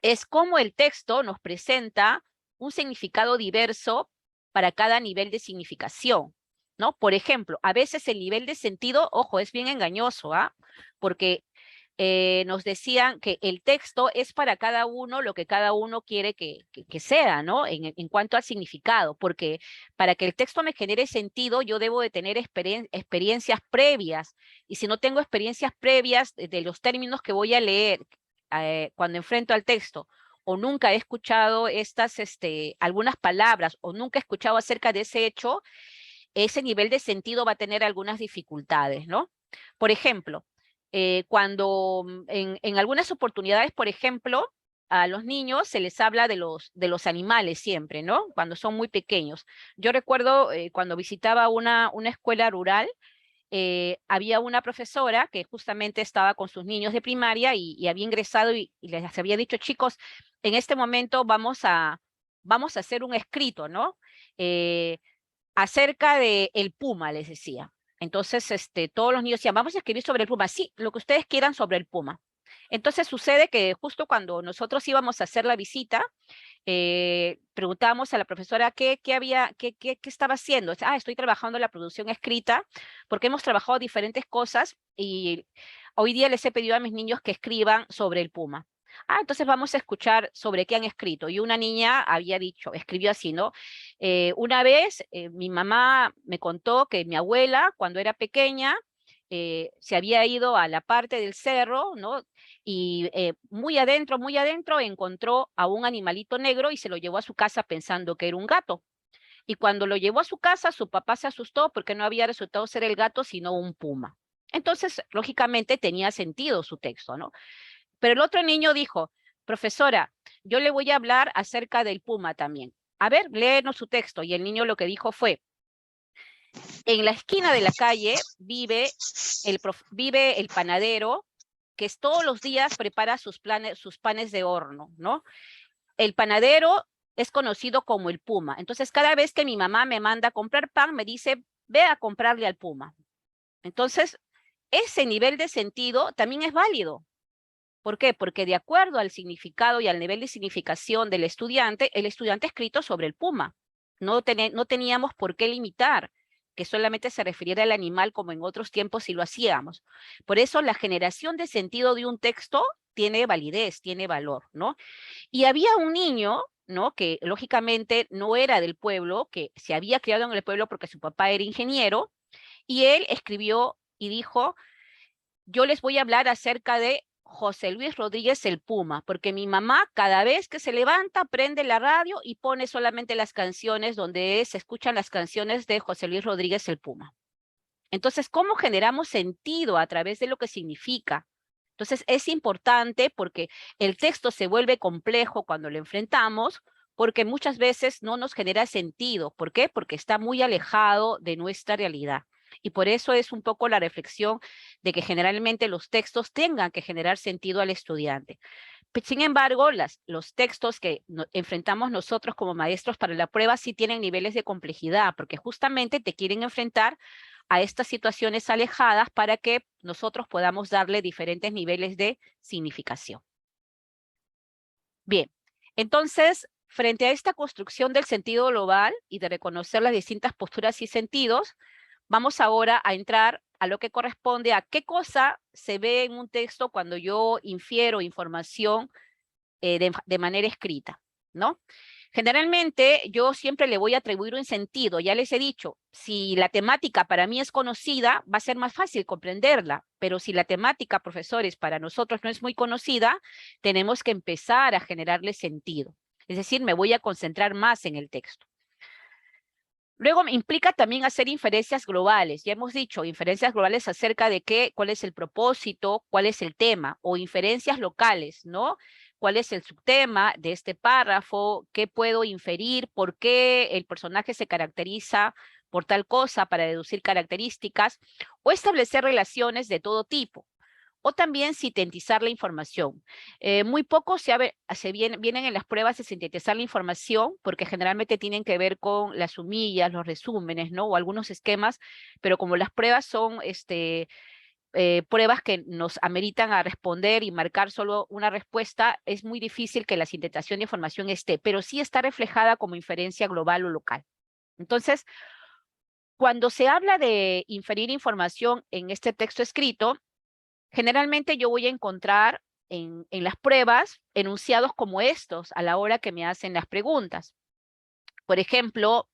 es cómo el texto nos presenta un significado diverso para cada nivel de significación, ¿no? Por ejemplo, a veces el nivel de sentido, ojo, es bien engañoso, ¿ah? Porque nos decían que el texto es para cada uno lo que cada uno quiere que sea, ¿no? En cuanto al significado, porque para que el texto me genere sentido, yo debo de tener experiencias previas, y si no tengo experiencias previas de los términos que voy a leer cuando enfrento al texto, o nunca he escuchado algunas palabras, o nunca he escuchado acerca de ese hecho, ese nivel de sentido va a tener algunas dificultades, ¿no? Por ejemplo, cuando en algunas oportunidades, por ejemplo, a los niños se les habla de los animales siempre, ¿no? Cuando son muy pequeños. Yo recuerdo cuando visitaba una escuela rural, había una profesora que justamente estaba con sus niños de primaria y había ingresado y les había dicho, chicos, en este momento vamos a hacer un escrito, ¿no? Acerca de el puma, les decía. Entonces, todos los niños decían, vamos a escribir sobre el puma. Sí, lo que ustedes quieran sobre el puma. Entonces sucede que justo cuando nosotros íbamos a hacer la visita, preguntábamos a la profesora qué estaba haciendo. Ah, estoy trabajando en la producción escrita, porque hemos trabajado diferentes cosas y hoy día les he pedido a mis niños que escriban sobre el puma. Ah, entonces vamos a escuchar sobre qué han escrito. Y una niña había dicho, escribió así, ¿no? Una vez mi mamá me contó que mi abuela, cuando era pequeña, se había ido a la parte del cerro, ¿no? Y muy adentro, encontró a un animalito negro y se lo llevó a su casa pensando que era un gato. Y cuando lo llevó a su casa, su papá se asustó porque no había resultado ser el gato, sino un puma. Entonces, lógicamente, tenía sentido su texto, ¿no? Pero el otro niño dijo, profesora, yo le voy a hablar acerca del puma también. A ver, léenos su texto. Y el niño lo que dijo fue, en la esquina de la calle vive el panadero que todos los días prepara sus panes de horno, ¿no? El panadero es conocido como el puma. Entonces, cada vez que mi mamá me manda a comprar pan, me dice, ve a comprarle al puma. Entonces, ese nivel de sentido también es válido. ¿Por qué? Porque de acuerdo al significado y al nivel de significación del estudiante, el estudiante ha escrito sobre el puma. No teníamos por qué limitar que solamente se refiriera al animal como en otros tiempos si lo hacíamos. Por eso la generación de sentido de un texto tiene validez, tiene valor, ¿no? Y había un niño, ¿no? Que lógicamente no era del pueblo, que se había criado en el pueblo porque su papá era ingeniero, y él escribió y dijo, yo les voy a hablar acerca de José Luis Rodríguez el Puma, porque mi mamá cada vez que se levanta prende la radio y pone solamente las canciones donde se escuchan las canciones de José Luis Rodríguez el Puma. Entonces, ¿cómo generamos sentido a través de lo que significa? Entonces, es importante porque el texto se vuelve complejo cuando lo enfrentamos, porque muchas veces no nos genera sentido. ¿Por qué? Porque está muy alejado de nuestra realidad. Y por eso es un poco la reflexión de que generalmente los textos tengan que generar sentido al estudiante. Sin embargo, los textos que enfrentamos nosotros como maestros para la prueba sí tienen niveles de complejidad, porque justamente te quieren enfrentar a estas situaciones alejadas para que nosotros podamos darle diferentes niveles de significación. Bien, entonces, frente a esta construcción del sentido global y de reconocer las distintas posturas y sentidos, vamos ahora a entrar a lo que corresponde a qué cosa se ve en un texto cuando yo infiero información de manera escrita, ¿no? Generalmente yo siempre le voy a atribuir un sentido, ya les he dicho, si la temática para mí es conocida, va a ser más fácil comprenderla, pero si la temática, profesores, para nosotros no es muy conocida, tenemos que empezar a generarle sentido. Es decir, me voy a concentrar más en el texto. Luego implica también hacer inferencias globales. Ya hemos dicho, inferencias globales acerca de cuál es el propósito, cuál es el tema, o inferencias locales, ¿no? ¿Cuál es el subtema de este párrafo? ¿Qué puedo inferir? ¿Por qué el personaje se caracteriza por tal cosa para deducir características? O establecer relaciones de todo tipo. O también sintetizar la información. Muy poco vienen en las pruebas de sintetizar la información, porque generalmente tienen que ver con las humillas, los resúmenes, ¿no? O algunos esquemas, pero como las pruebas son pruebas que nos ameritan a responder y marcar solo una respuesta, es muy difícil que la sintetización de información esté, pero sí está reflejada como inferencia global o local. Entonces, cuando se habla de inferir información en este texto escrito, generalmente yo voy a encontrar en las pruebas enunciados como estos a la hora que me hacen las preguntas. Por ejemplo,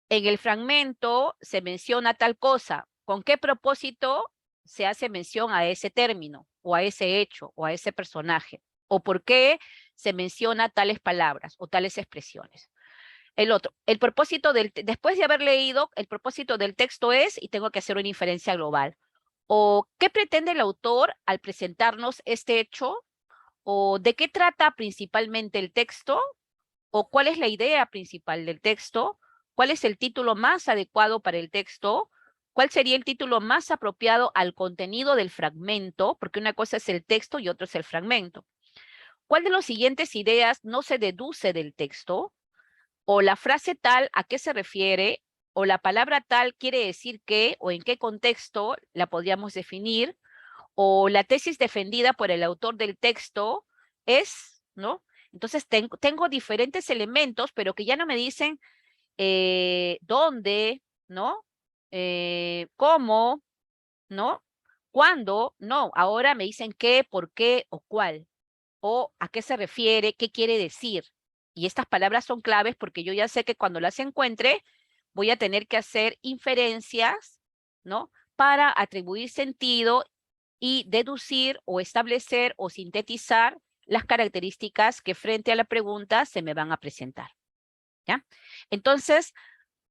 en el fragmento se menciona tal cosa. ¿Con qué propósito se hace mención a ese término, o a ese hecho, o a ese personaje? ¿O por qué se menciona tales palabras o tales expresiones? El otro, el propósito después de haber leído, el propósito del texto es, y tengo que hacer una inferencia global. ¿O qué pretende el autor al presentarnos este hecho? ¿O de qué trata principalmente el texto? ¿O cuál es la idea principal del texto? ¿Cuál es el título más adecuado para el texto? ¿Cuál sería el título más apropiado al contenido del fragmento? Porque una cosa es el texto y otra es el fragmento. ¿Cuál de las siguientes ideas no se deduce del texto? ¿O la frase tal a qué se refiere? ¿O la palabra tal quiere decir qué? ¿O en qué contexto la podríamos definir? ¿O la tesis defendida por el autor del texto es, ¿no? Entonces tengo diferentes elementos, pero que ya no me dicen dónde, ¿no? Cómo, ¿no? ¿Cuándo? No, ahora me dicen qué, por qué o cuál. O a qué se refiere, qué quiere decir. Y estas palabras son claves porque yo ya sé que cuando las encuentre voy a tener que hacer inferencias, ¿no? Para atribuir sentido y deducir o establecer o sintetizar las características que frente a la pregunta se me van a presentar. ¿Ya? Entonces,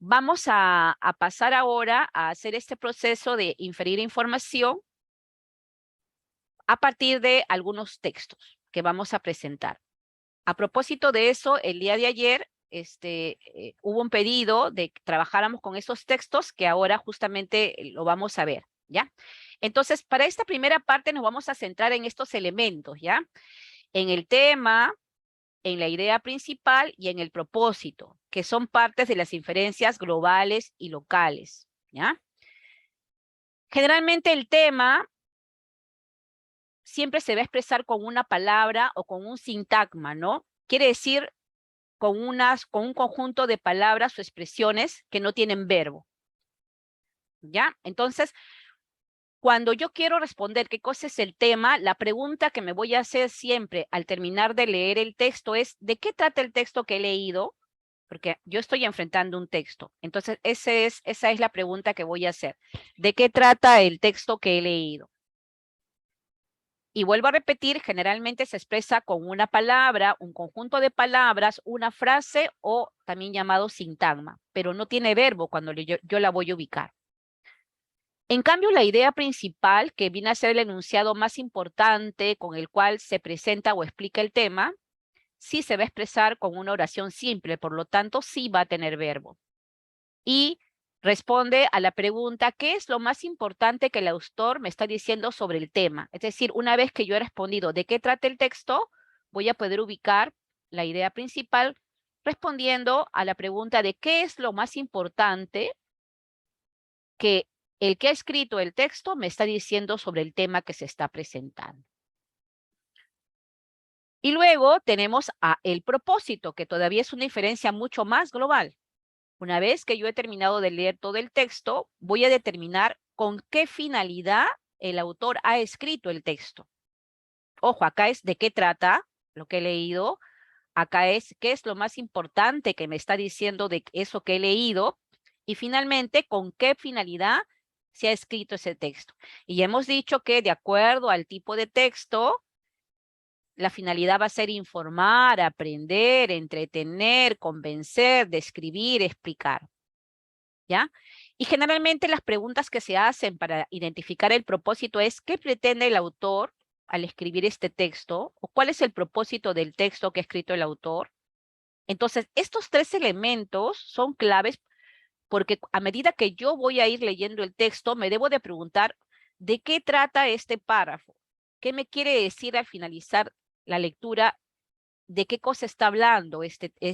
vamos a pasar ahora a hacer este proceso de inferir información a partir de algunos textos que vamos a presentar. A propósito de eso, el día de ayer hubo un pedido de que trabajáramos con esos textos que ahora justamente lo vamos a ver, ¿ya? Entonces, para esta primera parte nos vamos a centrar en estos elementos, ¿ya? En el tema, en la idea principal y en el propósito, que son partes de las inferencias globales y locales, ¿ya? Generalmente el tema siempre se va a expresar con una palabra o con un sintagma, ¿no? Quiere decir con un conjunto de palabras o expresiones que no tienen verbo, ¿ya? Entonces, cuando yo quiero responder qué cosa es el tema, la pregunta que me voy a hacer siempre al terminar de leer el texto es, ¿de qué trata el texto que he leído? Porque yo estoy enfrentando un texto. Entonces, esa es la pregunta que voy a hacer. ¿De qué trata el texto que he leído? Y vuelvo a repetir, generalmente se expresa con una palabra, un conjunto de palabras, una frase o también llamado sintagma, pero no tiene verbo cuando yo la voy a ubicar. En cambio, la idea principal, que viene a ser el enunciado más importante con el cual se presenta o explica el tema, sí se va a expresar con una oración simple, por lo tanto, sí va a tener verbo. Y responde a la pregunta, ¿qué es lo más importante que el autor me está diciendo sobre el tema? Es decir, una vez que yo he respondido de qué trata el texto, voy a poder ubicar la idea principal respondiendo a la pregunta de qué es lo más importante que el que ha escrito el texto me está diciendo sobre el tema que se está presentando. Y luego tenemos a el propósito, que todavía es una diferencia mucho más global. Una vez que yo he terminado de leer todo el texto, voy a determinar con qué finalidad el autor ha escrito el texto. Ojo, acá es de qué trata lo que he leído. Acá es qué es lo más importante que me está diciendo de eso que he leído. Y finalmente, con qué finalidad se ha escrito ese texto. Y ya hemos dicho que de acuerdo al tipo de texto, la finalidad va a ser informar, aprender, entretener, convencer, describir, explicar. ¿Ya? Y generalmente las preguntas que se hacen para identificar el propósito es ¿qué pretende el autor al escribir este texto? ¿O cuál es el propósito del texto que ha escrito el autor? Entonces, estos tres elementos son claves porque a medida que yo voy a ir leyendo el texto, me debo de preguntar ¿de qué trata este párrafo? ¿Qué me quiere decir al finalizar la lectura? ¿De qué cosa está hablando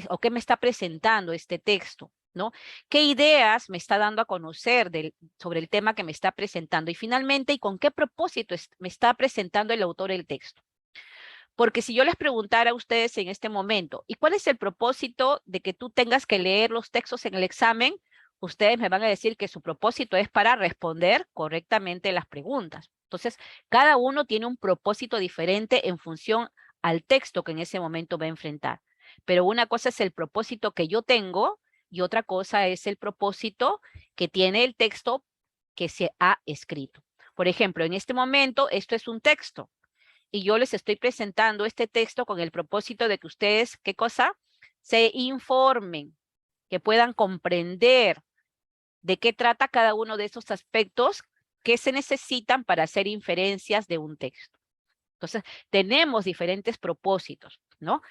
o qué me está presentando este texto? ¿no? ¿Qué ideas me está dando a conocer sobre el tema que me está presentando? Y finalmente, ¿y con qué propósito me está presentando el autor el texto? Porque si yo les preguntara a ustedes en este momento, ¿y cuál es el propósito de que tú tengas que leer los textos en el examen? Ustedes me van a decir que su propósito es para responder correctamente las preguntas. Entonces, cada uno tiene un propósito diferente en función al texto que en ese momento va a enfrentar. Pero una cosa es el propósito que yo tengo y otra cosa es el propósito que tiene el texto que se ha escrito. Por ejemplo, en este momento, esto es un texto y yo les estoy presentando este texto con el propósito de que ustedes, ¿qué cosa? Se informen, que puedan comprender de qué trata cada uno de esos aspectos que se necesitan para hacer inferencias de un texto. Entonces, tenemos diferentes propósitos, ¿no?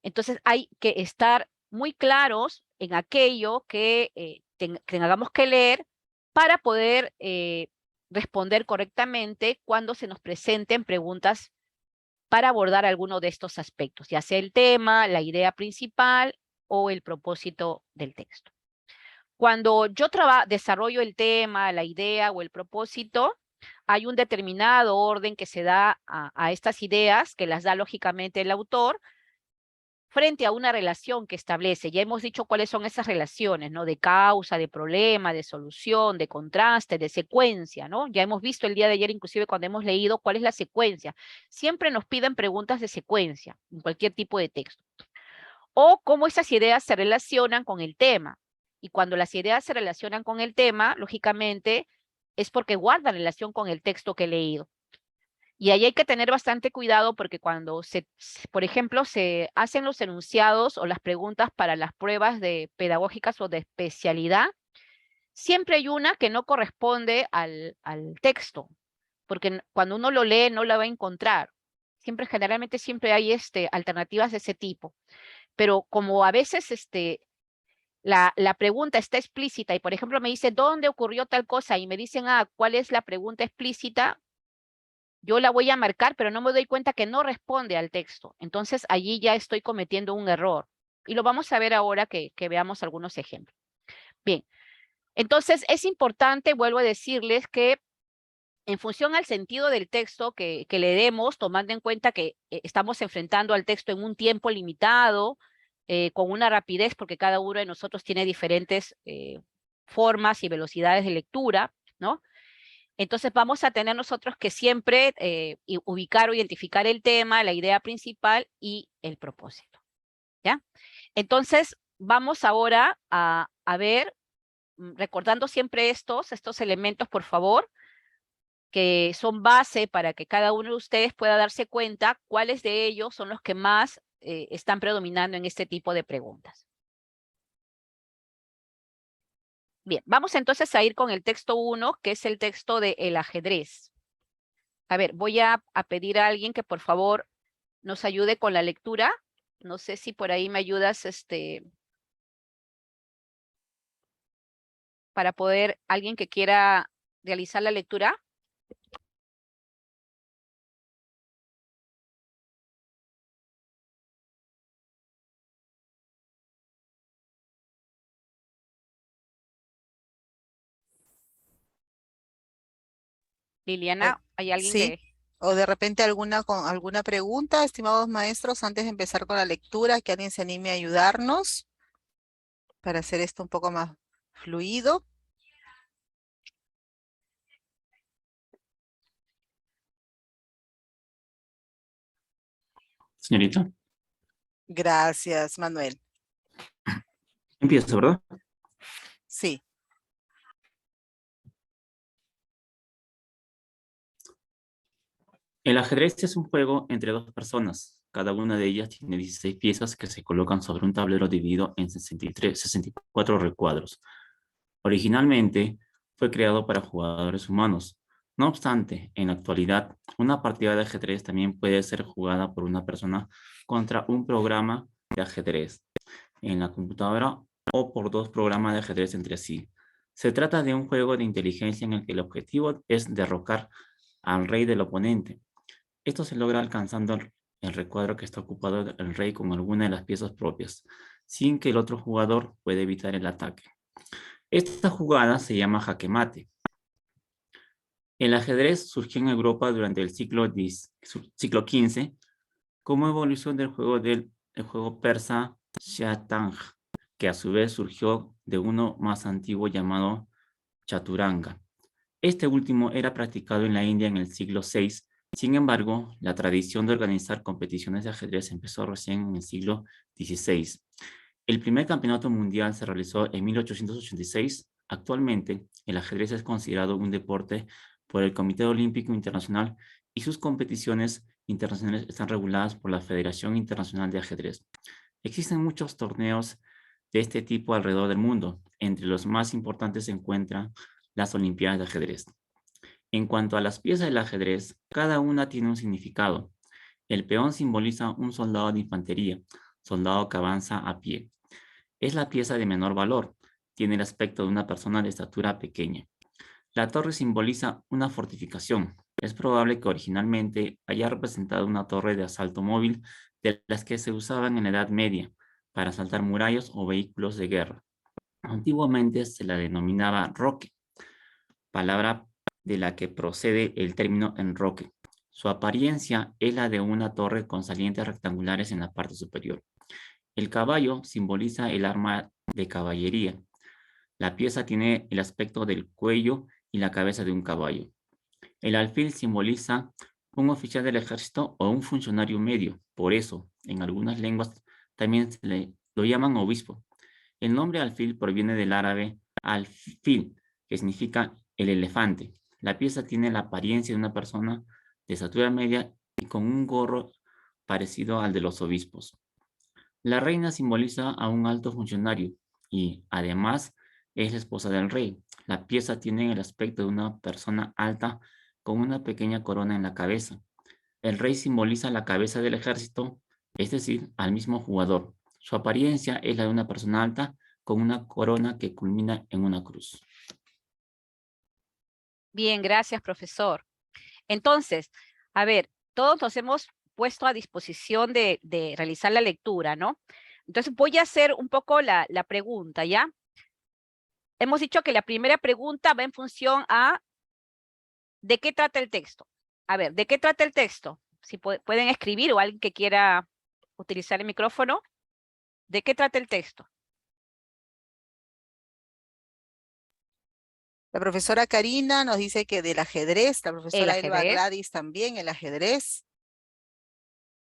Entonces, hay que estar muy claros en aquello que tengamos que leer para poder responder correctamente cuando se nos presenten preguntas para abordar alguno de estos aspectos, ya sea el tema, la idea principal o el propósito del texto. Cuando yo desarrollo el tema, la idea o el propósito, hay un determinado orden que se da a estas ideas, que las da lógicamente el autor, frente a una relación que establece. Ya hemos dicho cuáles son esas relaciones, ¿no? De causa, de problema, de solución, de contraste, de secuencia, ¿no? Ya hemos visto el día de ayer, inclusive cuando hemos leído cuál es la secuencia. Siempre nos piden preguntas de secuencia en cualquier tipo de texto. O cómo esas ideas se relacionan con el tema. Y cuando las ideas se relacionan con el tema, lógicamente, es porque guardan relación con el texto que he leído. Y ahí hay que tener bastante cuidado porque cuando por ejemplo, se hacen los enunciados o las preguntas para las pruebas pedagógicas o de especialidad, siempre hay una que no corresponde al texto, porque cuando uno lo lee no la va a encontrar. Generalmente siempre hay alternativas de ese tipo. Pero como a veces la pregunta está explícita y, por ejemplo, me dice, ¿dónde ocurrió tal cosa? Y me dicen, ¿cuál es la pregunta explícita? Yo la voy a marcar, pero no me doy cuenta que no responde al texto. Entonces, allí ya estoy cometiendo un error. Y lo vamos a ver ahora que veamos algunos ejemplos. Bien, entonces es importante, vuelvo a decirles, que en función al sentido del texto que le demos, tomando en cuenta que estamos enfrentando al texto en un tiempo limitado, con una rapidez, porque cada uno de nosotros tiene diferentes formas y velocidades de lectura, ¿no? Entonces vamos a tener nosotros que siempre ubicar o identificar el tema, la idea principal y el propósito, ¿ya? Entonces vamos ahora a ver, recordando siempre estos elementos, por favor, que son base para que cada uno de ustedes pueda darse cuenta cuáles de ellos son los que más están predominando en este tipo de preguntas. Bien, vamos entonces a ir con el texto 1, que es el texto de El ajedrez. A ver, voy a pedir a alguien que por favor nos ayude con la lectura. No sé si por ahí me ayudas, para poder, alguien que quiera realizar la lectura. Liliana, ¿hay alguien Sí, que... o de repente alguna pregunta, estimados maestros, antes de empezar con la lectura, que alguien se anime a ayudarnos para hacer esto un poco más fluido. Señorita, Gracias, Manuel. empiezo, ¿verdad? Sí. El ajedrez es un juego entre dos personas. Cada una de ellas tiene 16 piezas que se colocan sobre un tablero dividido en 64 recuadros. Originalmente fue creado para jugadores humanos. No obstante, en la actualidad, una partida de ajedrez también puede ser jugada por una persona contra un programa de ajedrez en la computadora o por dos programas de ajedrez entre sí. Se trata de un juego de inteligencia en el que el objetivo es derrocar al rey del oponente. Esto se logra alcanzando el recuadro que está ocupado el rey con alguna de las piezas propias, sin que el otro jugador pueda evitar el ataque. Esta jugada se llama jaque mate. El ajedrez surgió en Europa durante el siglo XV como evolución del juego persa Shatranj, que a su vez surgió de uno más antiguo llamado Chaturanga. Este último era practicado en la India en el siglo VI. Sin embargo, la tradición de organizar competiciones de ajedrez empezó recién en el siglo XVI. El primer campeonato mundial se realizó en 1886. Actualmente, el ajedrez es considerado un deporte por el Comité Olímpico Internacional y sus competiciones internacionales están reguladas por la Federación Internacional de Ajedrez. Existen muchos torneos de este tipo alrededor del mundo. Entre los más importantes se encuentran las Olimpiadas de Ajedrez. En cuanto a las piezas del ajedrez, cada una tiene un significado. El peón simboliza un soldado de infantería, soldado que avanza a pie. Es la pieza de menor valor. Tiene el aspecto de una persona de estatura pequeña. La torre simboliza una fortificación. Es probable que originalmente haya representado una torre de asalto móvil de las que se usaban en la Edad Media para asaltar murallas o vehículos de guerra. Antiguamente se la denominaba roque, palabra de la que procede el término enroque. Su apariencia es la de una torre con salientes rectangulares en la parte superior. El caballo simboliza el arma de caballería. La pieza tiene el aspecto del cuello y la cabeza de un caballo. El alfil simboliza un oficial del ejército o un funcionario medio. Por eso, en algunas lenguas también lo llaman obispo. El nombre alfil proviene del árabe al-fil, que significa el elefante. La pieza tiene la apariencia de una persona de estatura media y con un gorro parecido al de los obispos. La reina simboliza a un alto funcionario y, además, es la esposa del rey. La pieza tiene el aspecto de una persona alta con una pequeña corona en la cabeza. El rey simboliza la cabeza del ejército, es decir, al mismo jugador. Su apariencia es la de una persona alta con una corona que culmina en una cruz. Bien, gracias, profesor. Entonces, a ver, todos nos hemos puesto a disposición de realizar la lectura, ¿no? Entonces voy a hacer un poco la pregunta, ¿ya? Hemos dicho que la primera pregunta va en función a ¿de qué trata el texto? A ver, ¿de qué trata el texto? Si pueden escribir o alguien que quiera utilizar el micrófono. ¿De qué trata el texto? La profesora Karina nos dice que del ajedrez, la profesora Elba ajedrez. Gladys también, el ajedrez.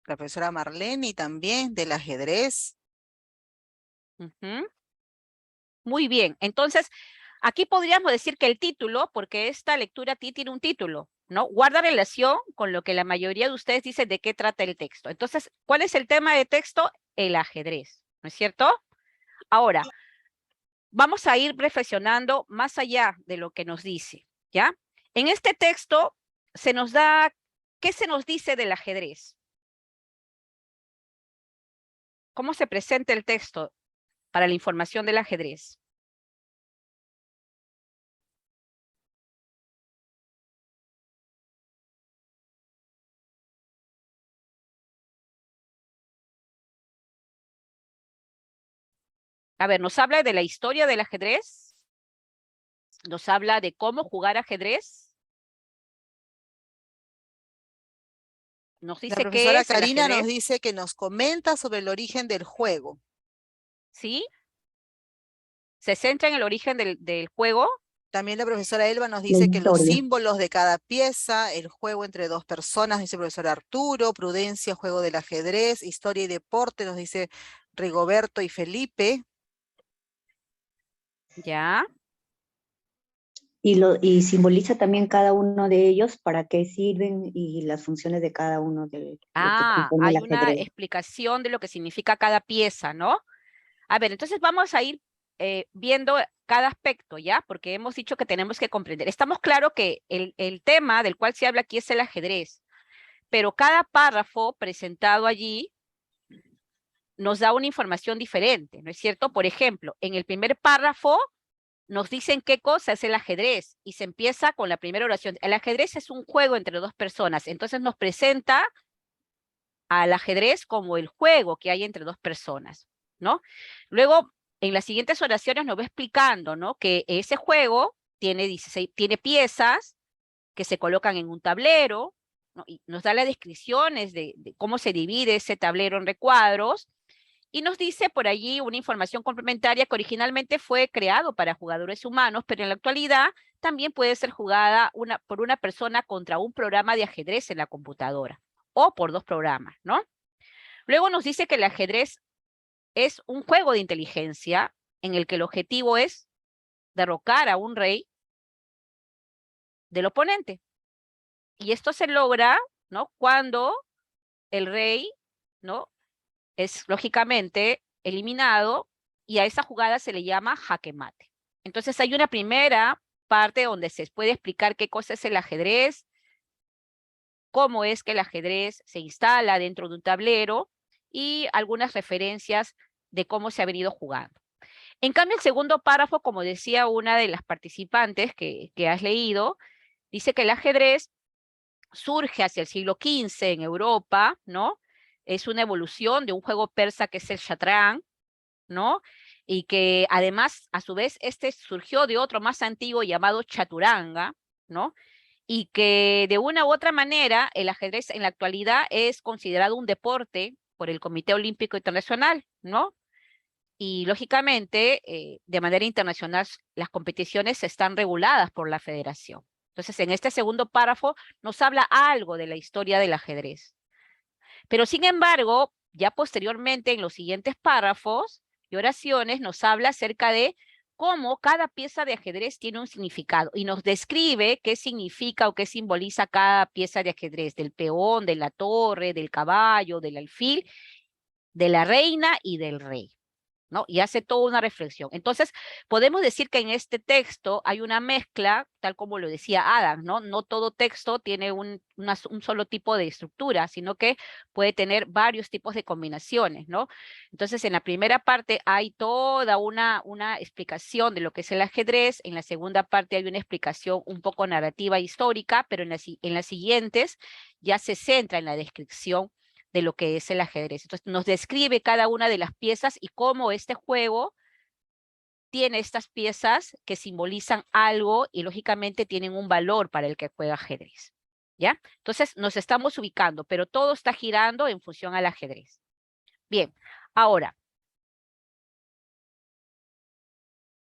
La profesora Marlene también del ajedrez. Ujú. Muy bien, entonces aquí podríamos decir que el título, porque esta lectura tiene un título, ¿no? Guarda relación con lo que la mayoría de ustedes dicen de qué trata el texto. Entonces, ¿cuál es el tema de texto? El ajedrez, ¿no es cierto? Ahora, vamos a ir reflexionando más allá de lo que nos dice, ¿ya? En este texto se nos da, ¿qué se nos dice del ajedrez? ¿Cómo se presenta el texto para la información del ajedrez? A ver, nos habla de la historia del ajedrez, nos habla de cómo jugar ajedrez, nos La dice qué profesora es el Karina nos ajedrez, dice que nos comenta sobre el origen del juego. ¿sí? Se centra en el origen del juego. También la profesora Elba nos dice que los símbolos de cada pieza, el juego entre dos personas, dice el profesor Arturo, prudencia, juego del ajedrez, historia y deporte, nos dice Rigoberto y Felipe. Ya. Y simboliza también cada uno de ellos para qué sirven y las funciones de cada uno de lo que compone Hay el una ajedrez. explicación de lo que significa cada pieza, ¿no? A ver, entonces vamos a ir viendo cada aspecto, ¿ya? Porque hemos dicho que tenemos que comprender. Estamos claros que el tema del cual se habla aquí es el ajedrez, pero cada párrafo presentado allí nos da una información diferente, ¿no es cierto? Por ejemplo, en el primer párrafo nos dicen qué cosa es el ajedrez y se empieza con la primera oración. El ajedrez es un juego entre dos personas, entonces nos presenta al ajedrez como el juego que hay entre dos personas, ¿no? Luego, en las siguientes oraciones nos va explicando, ¿no? Que ese juego tiene piezas que se colocan en un tablero, ¿no? Y nos da las descripciones de cómo se divide ese tablero en recuadros, y nos dice por allí una información complementaria que originalmente fue creado para jugadores humanos, pero en la actualidad también puede ser jugada por una persona contra un programa de ajedrez en la computadora, o por 2 programas, ¿no? Luego nos dice que el ajedrez es un juego de inteligencia en el que el objetivo es derrocar a un rey del oponente. Y esto se logra, ¿no? Cuando el rey, ¿no? Es lógicamente eliminado, y a esa jugada se le llama jaque mate. Entonces hay una primera parte donde se puede explicar qué cosa es el ajedrez, cómo es que el ajedrez se instala dentro de un tablero y algunas referencias de cómo se ha venido jugando. En cambio, el segundo párrafo, como decía una de las participantes que has leído, dice que el ajedrez surge hacia el siglo XV en Europa, ¿no? Es una evolución de un juego persa que es el shatrán, ¿no? Y que además, a su vez, este surgió de otro más antiguo llamado chaturanga, ¿no? Y que de una u otra manera el ajedrez en la actualidad es considerado un deporte por el Comité Olímpico Internacional, ¿no? Y lógicamente, de manera internacional, las competiciones están reguladas por la federación. Entonces, en este segundo párrafo nos habla algo de la historia del ajedrez. Pero sin embargo, ya posteriormente en los siguientes párrafos y oraciones nos habla acerca de cómo cada pieza de ajedrez tiene un significado y nos describe qué significa o qué simboliza cada pieza de ajedrez, del peón, de la torre, del caballo, del alfil, de la reina y del rey, ¿no? Y hace toda una reflexión. Entonces, podemos decir que en este texto hay una mezcla, tal como lo decía Adam, ¿no? No todo texto tiene un solo tipo de estructura, sino que puede tener varios tipos de combinaciones, ¿no? Entonces, en la primera parte hay toda una explicación de lo que es el ajedrez, en la segunda parte hay una explicación un poco narrativa histórica, pero en las siguientes ya se centra en la descripción de lo que es el ajedrez. Entonces nos describe cada una de las piezas y cómo este juego tiene estas piezas que simbolizan algo y lógicamente tienen un valor para el que juega ajedrez, ¿ya? Entonces nos estamos ubicando, pero todo está girando en función al ajedrez. Bien, ahora,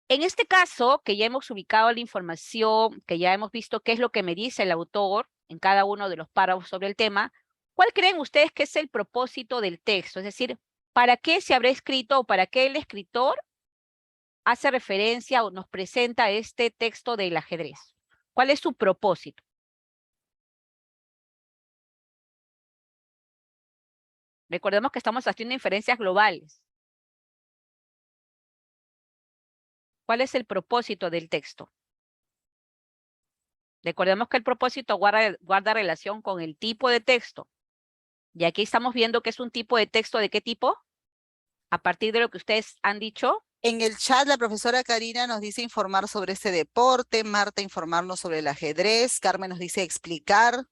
en este caso, que ya hemos ubicado la información, que ya hemos visto qué es lo que me dice el autor en cada uno de los párrafos sobre el tema, ¿cuál creen ustedes que es el propósito del texto? Es decir, ¿para qué se habrá escrito o para qué el escritor hace referencia o nos presenta este texto del ajedrez? ¿Cuál es su propósito? Recordemos que estamos haciendo inferencias globales. ¿Cuál es el propósito del texto? Recordemos que el propósito guarda relación con el tipo de texto. Y aquí estamos viendo que es un tipo de texto, ¿de qué tipo? A partir de lo que ustedes han dicho. En el chat, la profesora Karina nos dice informar sobre este deporte, Marta informarnos sobre el ajedrez, Carmen nos dice explicar.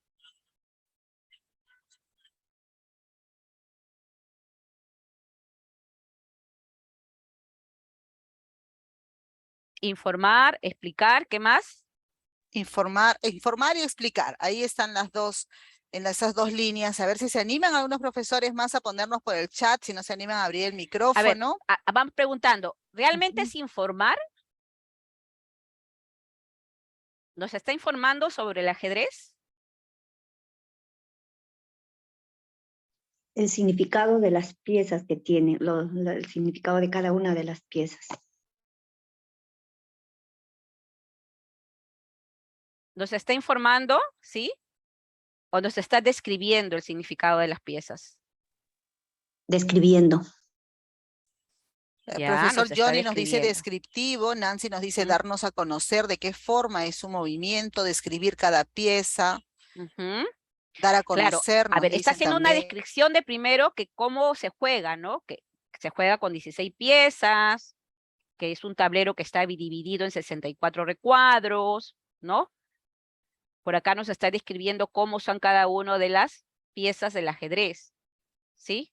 Informar, explicar, ¿qué más? Informar y explicar. Ahí están las dos, esas dos líneas. A ver si se animan algunos profesores más a ponernos por el chat, si no se animan a abrir el micrófono. A ver, van preguntando, ¿realmente es informar? ¿Nos está informando sobre el ajedrez? El significado de las piezas que tiene, el significado de cada una de las piezas. ¿Nos está informando, sí? ¿O nos está describiendo el significado de las piezas? Describiendo. El Ya, profesor nos está Johnny nos dice describiendo. descriptivo, Nancy nos dice darnos a conocer de qué forma es su movimiento, describir cada pieza, dar a Claro, conocer, a nos ver, está dicen haciendo una también. descripción de primero que cómo se juega, ¿no? Que se juega con 16 piezas, que es un tablero que está dividido en 64 recuadros, ¿no? Por acá nos está describiendo cómo son cada una de las piezas del ajedrez. ¿sí?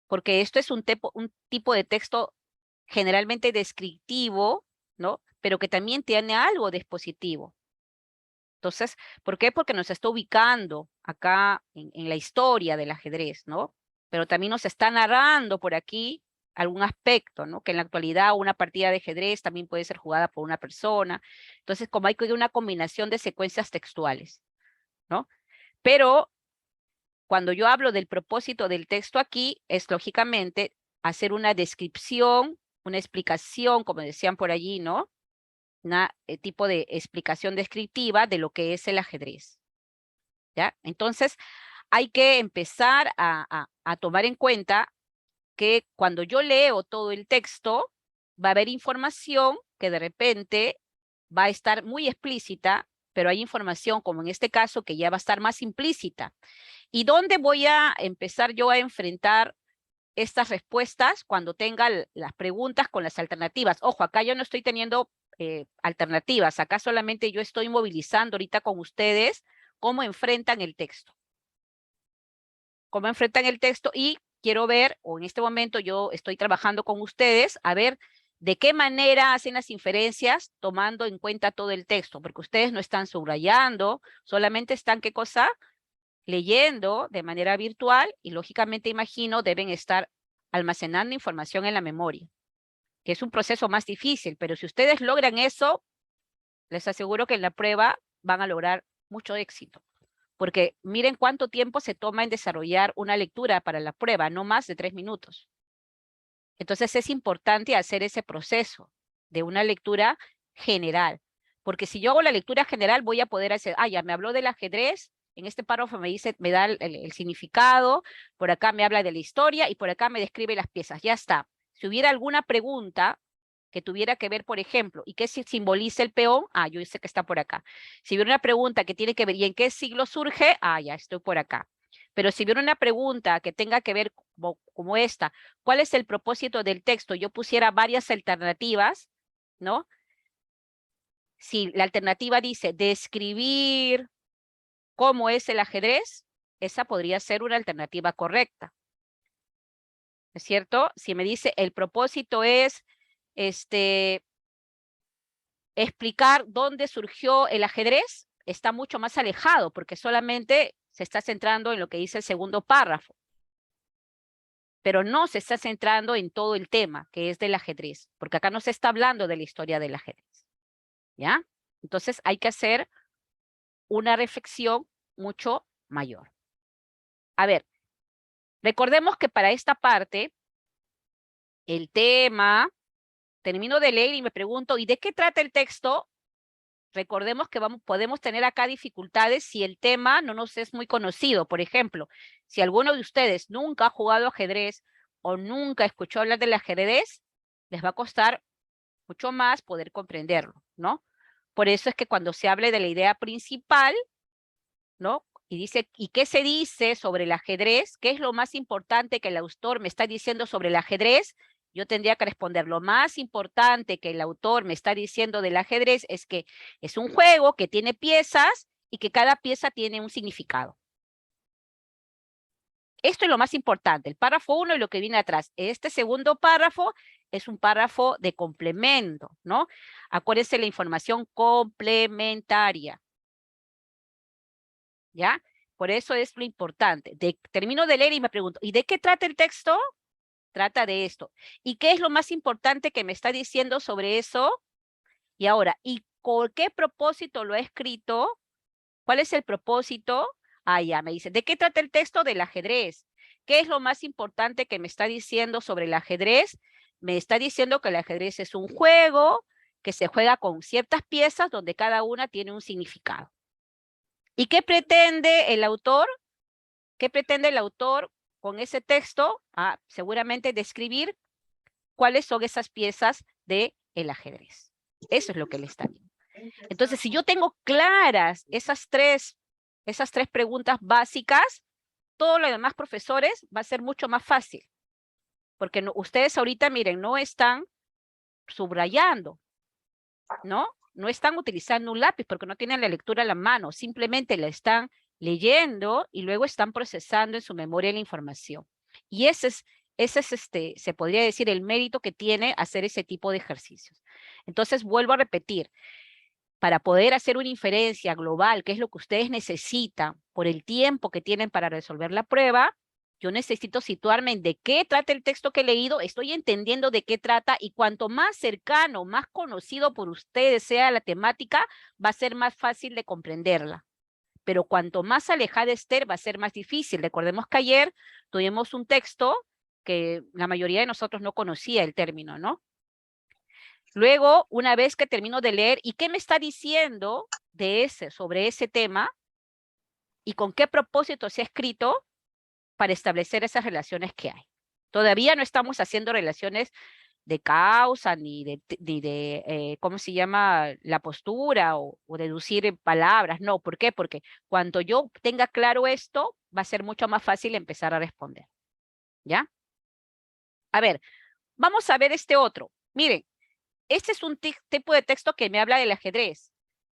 Porque esto es un tipo de texto generalmente descriptivo, ¿no? Pero que también tiene algo de expositivo. Entonces, ¿por qué? Porque nos está ubicando acá en la historia del ajedrez, ¿no? Pero también nos está narrando por aquí algún aspecto, ¿no? Que en la actualidad una partida de ajedrez también puede ser jugada por una persona. Entonces, como hay una combinación de secuencias textuales, ¿no? Pero cuando yo hablo del propósito del texto aquí, es lógicamente hacer una descripción, una explicación, como decían por allí, ¿no? Un tipo de explicación descriptiva de lo que es el ajedrez, ¿ya? Entonces, hay que empezar a tomar en cuenta que cuando yo leo todo el texto, va a haber información que de repente va a estar muy explícita, pero hay información, como en este caso, que ya va a estar más implícita. ¿Y dónde voy a empezar yo a enfrentar estas respuestas? Cuando tenga las preguntas con las alternativas. Ojo, acá yo no estoy teniendo alternativas, acá solamente yo estoy movilizando ahorita con ustedes cómo enfrentan el texto. Cómo enfrentan el texto y quiero ver, o en este momento yo estoy trabajando con ustedes, a ver de qué manera hacen las inferencias tomando en cuenta todo el texto, porque ustedes no están subrayando, solamente están, ¿qué cosa? Leyendo de manera virtual y lógicamente imagino deben estar almacenando información en la memoria, que es un proceso más difícil, pero si ustedes logran eso, les aseguro que en la prueba van a lograr mucho éxito. Porque miren cuánto tiempo se toma en desarrollar una lectura para la prueba, no más de 3 minutos. Entonces es importante hacer ese proceso de una lectura general, porque si yo hago la lectura general voy a poder hacer, ya me habló del ajedrez, en este párrafo me dice, me da el significado, por acá me habla de la historia y por acá me describe las piezas, ya está. Si hubiera alguna pregunta que tuviera que ver, por ejemplo, ¿y qué simboliza el peón? Yo sé que está por acá. Si hubiera una pregunta que tiene que ver, ¿y en qué siglo surge? Ya estoy por acá. Pero si hubiera una pregunta que tenga que ver como esta, ¿cuál es el propósito del texto? Yo pusiera varias alternativas, ¿no? Si la alternativa dice describir cómo es el ajedrez, esa podría ser una alternativa correcta. ¿Es cierto? Si me dice el propósito es explicar dónde surgió el ajedrez, está mucho más alejado porque solamente se está centrando en lo que dice el segundo párrafo, pero no se está centrando en todo el tema que es del ajedrez, porque acá no se está hablando de la historia del ajedrez, ¿ya? Entonces hay que hacer una reflexión mucho mayor. A ver, recordemos que para esta parte, el tema, termino de leer y me pregunto, ¿y de qué trata el texto? Recordemos que podemos tener acá dificultades si el tema no nos es muy conocido. Por ejemplo, si alguno de ustedes nunca ha jugado ajedrez o nunca escuchó hablar del ajedrez, les va a costar mucho más poder comprenderlo, ¿no? Por eso es que cuando se hable de la idea principal, ¿no? Y dice, ¿y qué se dice sobre el ajedrez? ¿Qué es lo más importante que el autor me está diciendo sobre el ajedrez? Yo tendría que responder, lo más importante que el autor me está diciendo del ajedrez es que es un juego que tiene piezas y que cada pieza tiene un significado. Esto es lo más importante, el párrafo 1 y lo que viene atrás. Este segundo párrafo es un párrafo de complemento, ¿no? Acuérdense la información complementaria. ¿Ya? Por eso es lo importante. Termino de leer y me pregunto, ¿y de qué trata el texto? Trata de esto. ¿Y qué es lo más importante que me está diciendo sobre eso? Y ahora, ¿y con qué propósito lo he escrito? ¿Cuál es el propósito? Ya me dice, ¿de qué trata el texto? Del ajedrez. ¿Qué es lo más importante que me está diciendo sobre el ajedrez? Me está diciendo que el ajedrez es un juego que se juega con ciertas piezas donde cada una tiene un significado. ¿Y qué pretende el autor? ¿Qué pretende el autor con ese texto? Seguramente describir cuáles son esas piezas del ajedrez. Eso es lo que él está viendo. Entonces, si yo tengo claras esas tres preguntas básicas, todo lo demás, profesores, va a ser mucho más fácil. Porque ustedes ahorita, miren, no están subrayando, ¿no? No están utilizando un lápiz porque no tienen la lectura a la mano, simplemente la están leyendo y luego están procesando en su memoria la información. Y ese es se podría decir, el mérito que tiene hacer ese tipo de ejercicios. Entonces, vuelvo a repetir, para poder hacer una inferencia global, que es lo que ustedes necesitan por el tiempo que tienen para resolver la prueba, yo necesito situarme en de qué trata el texto que he leído, estoy entendiendo de qué trata, y cuanto más cercano, más conocido por ustedes sea la temática, va a ser más fácil de comprenderla. Pero cuanto más alejada esté, va a ser más difícil. Recordemos que ayer tuvimos un texto que la mayoría de nosotros no conocía el término, ¿no? Luego, una vez que termino de leer, ¿y qué me está diciendo sobre ese tema? ¿Y con qué propósito se ha escrito para establecer esas relaciones que hay? Todavía no estamos haciendo relaciones de causa, ni de ¿cómo se llama? La postura o deducir palabras. No, ¿por qué? Porque cuando yo tenga claro esto, va a ser mucho más fácil empezar a responder. ¿Ya? A ver, vamos a ver este otro. Miren, este es un tipo de texto que me habla del ajedrez.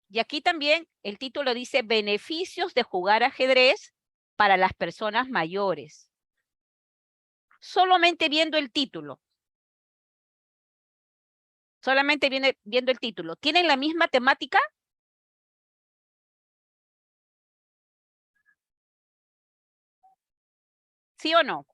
Y aquí también el título dice beneficios de jugar ajedrez para las personas mayores. Solamente viendo el título. Solamente viendo el título. ¿Tienen la misma temática? ¿Sí o no?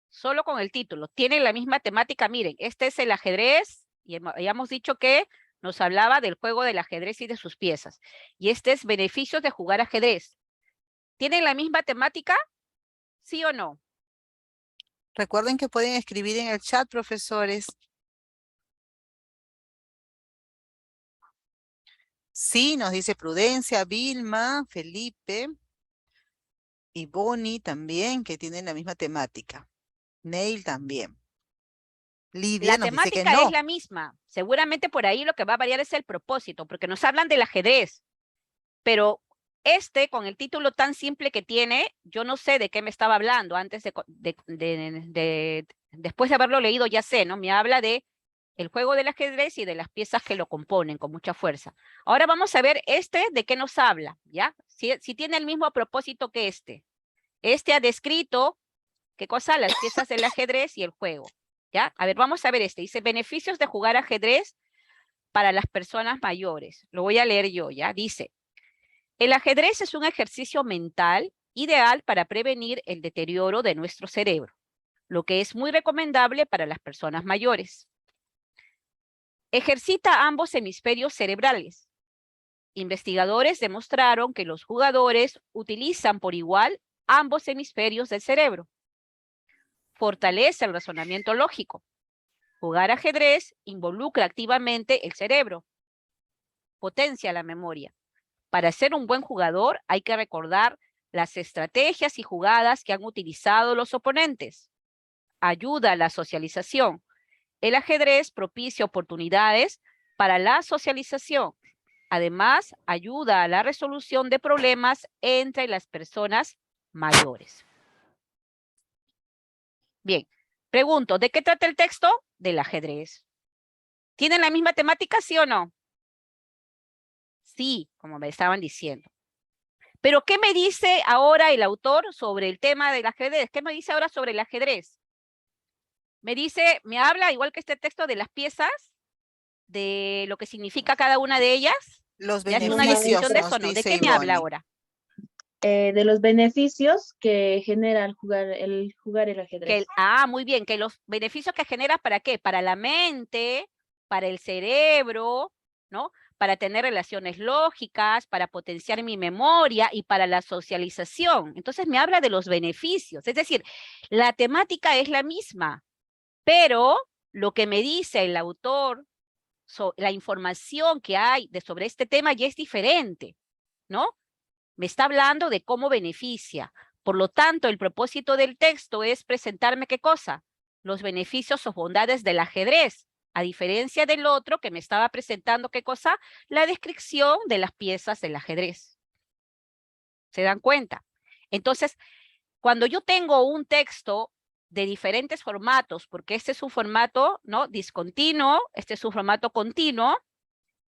Solo con el título. ¿Tienen la misma temática? Miren, este es el ajedrez. Y habíamos dicho que nos hablaba del juego del ajedrez y de sus piezas. Y este es beneficios de jugar ajedrez. ¿Tienen la misma temática? ¿Sí o no? Recuerden que pueden escribir en el chat, profesores. Sí, nos dice Prudencia, Vilma, Felipe y Bonnie también, que tienen la misma temática. Neil también. Lidia La nos dice que temática es no. la misma. Seguramente por ahí lo que va a variar es el propósito, porque nos hablan del ajedrez. Pero con el título tan simple que tiene, yo no sé de qué me estaba hablando antes después de haberlo leído, ya sé, ¿no? Me habla de el juego del ajedrez y de las piezas que lo componen con mucha fuerza. Ahora vamos a ver de qué nos habla, ¿ya? Si tiene el mismo propósito que este. Este ha descrito, ¿qué cosa? Las piezas del ajedrez y el juego, ¿ya? A ver, vamos a ver dice, beneficios de jugar ajedrez para las personas mayores. Lo voy a leer yo, ¿ya? Dice, el ajedrez es un ejercicio mental ideal para prevenir el deterioro de nuestro cerebro, lo que es muy recomendable para las personas mayores. Ejercita ambos hemisferios cerebrales. Investigadores demostraron que los jugadores utilizan por igual ambos hemisferios del cerebro. Fortalece el razonamiento lógico. Jugar ajedrez involucra activamente el cerebro. Potencia la memoria. Para ser un buen jugador hay que recordar las estrategias y jugadas que han utilizado los oponentes. Ayuda a la socialización. El ajedrez propicia oportunidades para la socialización. Además, ayuda a la resolución de problemas entre las personas mayores. Bien, pregunto, ¿de qué trata el texto? Del ajedrez. ¿Tienen la misma temática, sí o no? Sí, como me estaban diciendo. Pero, ¿qué me dice ahora el autor sobre el tema del ajedrez? ¿Qué me dice ahora sobre el ajedrez? Me habla, igual que este texto, de las piezas, de lo que significa cada una de ellas. Los ¿Ya es una beneficios, descripción de nos eso? ¿No? ¿De dice qué me habla Ivonne. ahora? De los beneficios que genera el jugar el ajedrez. Muy bien, que los beneficios que genera, ¿para qué? Para la mente, para el cerebro, ¿no? Para tener relaciones lógicas, para potenciar mi memoria y para la socialización. Entonces me habla de los beneficios. Es decir, la temática es la misma, pero lo que me dice el autor, la información que hay sobre este tema ya es diferente, ¿no? Me está hablando de cómo beneficia. Por lo tanto, el propósito del texto es presentarme ¿qué cosa? Los beneficios o bondades del ajedrez, a diferencia del otro que me estaba presentando ¿qué cosa? La descripción de las piezas del ajedrez. ¿Se dan cuenta? Entonces, cuando yo tengo un texto de diferentes formatos, porque este es un formato, ¿no? Discontinuo, este es un formato continuo,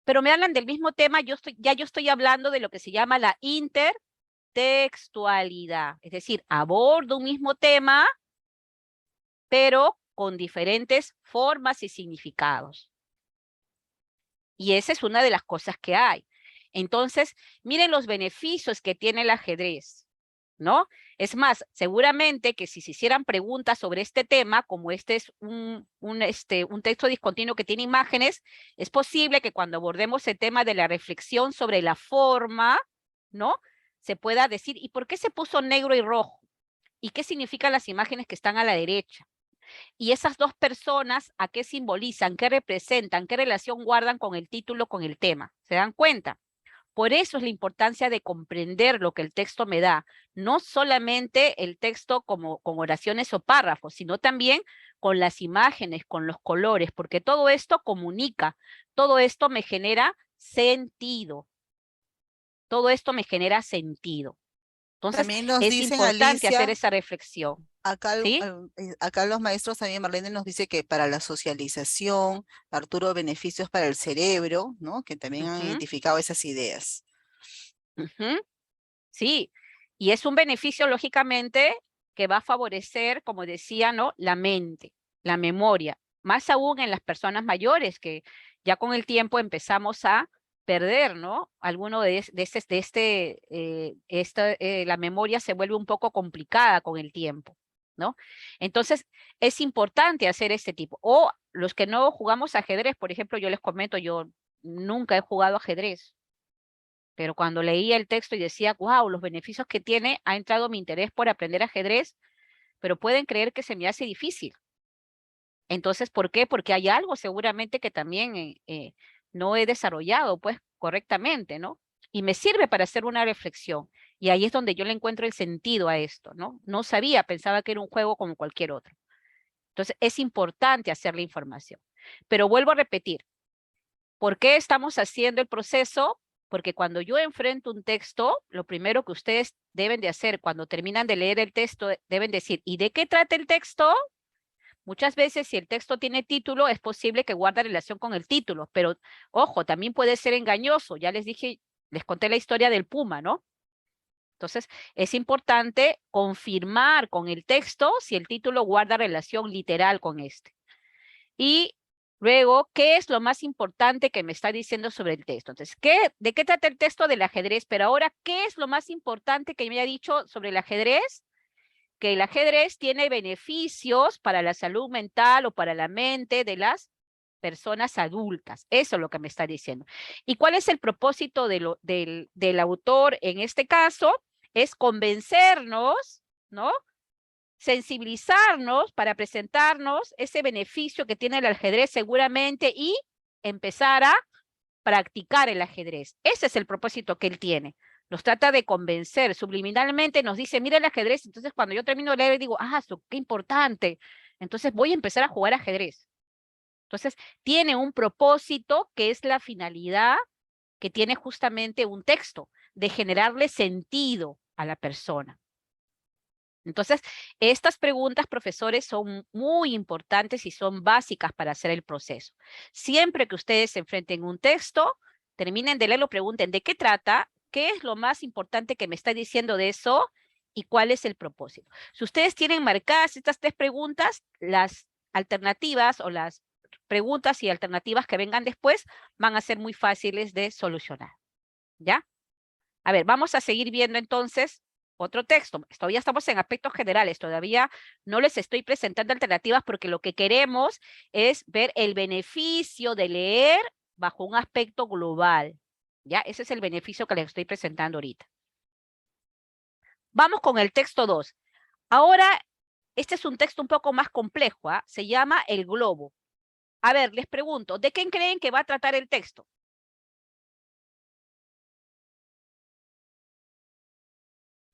pero me hablan del mismo tema, yo estoy hablando de lo que se llama la intertextualidad. Es decir, abordo un mismo tema, pero con diferentes formas y significados. Y esa es una de las cosas que hay. Entonces, miren los beneficios que tiene el ajedrez, ¿no? Es más, seguramente que si se hicieran preguntas sobre este tema, como este es un texto discontinuo que tiene imágenes, es posible que cuando abordemos el tema de la reflexión sobre la forma, ¿no? Se pueda decir, ¿y por qué se puso negro y rojo? ¿Y qué significan las imágenes que están a la derecha? Y esas dos personas, ¿a qué simbolizan? ¿Qué representan? ¿Qué relación guardan con el título, con el tema? ¿Se dan cuenta? Por eso es la importancia de comprender lo que el texto me da. No solamente el texto como con oraciones o párrafos, sino también con las imágenes, con los colores, porque todo esto comunica. Todo esto me genera sentido. Todo esto me genera sentido. Entonces, También nos es dicen, importante hacer Alicia, esa reflexión. acá, ¿Sí? acá los maestros también, Marlene nos dice que para la socialización, Arturo, beneficios para el cerebro, ¿no? Que también han Ujú, identificado esas ideas. ujú. Sí, y es un beneficio, lógicamente, que va a favorecer, como decía, ¿no? La mente, la memoria, más aún en las personas mayores, que ya con el tiempo empezamos a perder, ¿no? Alguno la memoria se vuelve un poco complicada con el tiempo, ¿no? Entonces, es importante hacer este tipo. O los que no jugamos ajedrez, por ejemplo, yo les comento, yo nunca he jugado ajedrez. Pero cuando leía el texto y decía, wow, los beneficios que tiene, ha entrado mi interés por aprender ajedrez, pero pueden creer que se me hace difícil. Entonces, ¿por qué? Porque hay algo seguramente que también no he desarrollado, pues, correctamente, ¿no? Y me sirve para hacer una reflexión. Y ahí es donde yo le encuentro el sentido a esto, ¿no? No sabía, pensaba que era un juego como cualquier otro. Entonces, es importante hacer la información. Pero vuelvo a repetir, ¿por qué estamos haciendo el proceso? Porque cuando yo enfrento un texto, lo primero que ustedes deben de hacer cuando terminan de leer el texto, deben decir, ¿y de qué trata el texto? Muchas veces, si el texto tiene título, es posible que guarde relación con el título, pero ojo, también puede ser engañoso. Ya les dije, les conté la historia del puma, ¿no? Entonces, es importante confirmar con el texto si el título guarda relación literal con este. Y luego, ¿qué es lo más importante que me está diciendo sobre el texto? Entonces, ¿de qué trata el texto del ajedrez? Pero ahora, ¿qué es lo más importante que me ha dicho sobre el ajedrez? Que el ajedrez tiene beneficios para la salud mental o para la mente de las personas adultas. Eso es lo que me está diciendo. ¿Y cuál es el propósito del autor en este caso? Es convencernos, ¿no? Sensibilizarnos para presentarnos ese beneficio que tiene el ajedrez seguramente y empezar a practicar el ajedrez. Ese es el propósito que él tiene. Nos trata de convencer, subliminalmente nos dice, mira el ajedrez, entonces cuando yo termino de leer digo, qué importante, entonces voy a empezar a jugar ajedrez. Entonces, tiene un propósito que es la finalidad que tiene justamente un texto, de generarle sentido a la persona. Entonces, estas preguntas, profesores, son muy importantes y son básicas para hacer el proceso. Siempre que ustedes se enfrenten un texto, terminen de leerlo, pregunten de qué trata, qué es lo más importante que me está diciendo de eso y cuál es el propósito. Si ustedes tienen marcadas estas tres preguntas, las alternativas o las preguntas y alternativas que vengan después van a ser muy fáciles de solucionar. ¿Ya? A ver, vamos a seguir viendo entonces otro texto. Todavía estamos en aspectos generales, todavía no les estoy presentando alternativas porque lo que queremos es ver el beneficio de leer bajo un aspecto global. ¿Ya? Ese es el beneficio que les estoy presentando ahorita. Vamos con el texto 2. Ahora, este es un texto un poco más complejo, ¿ah? Se llama El Globo. A ver, les pregunto, ¿de qué creen que va a tratar el texto?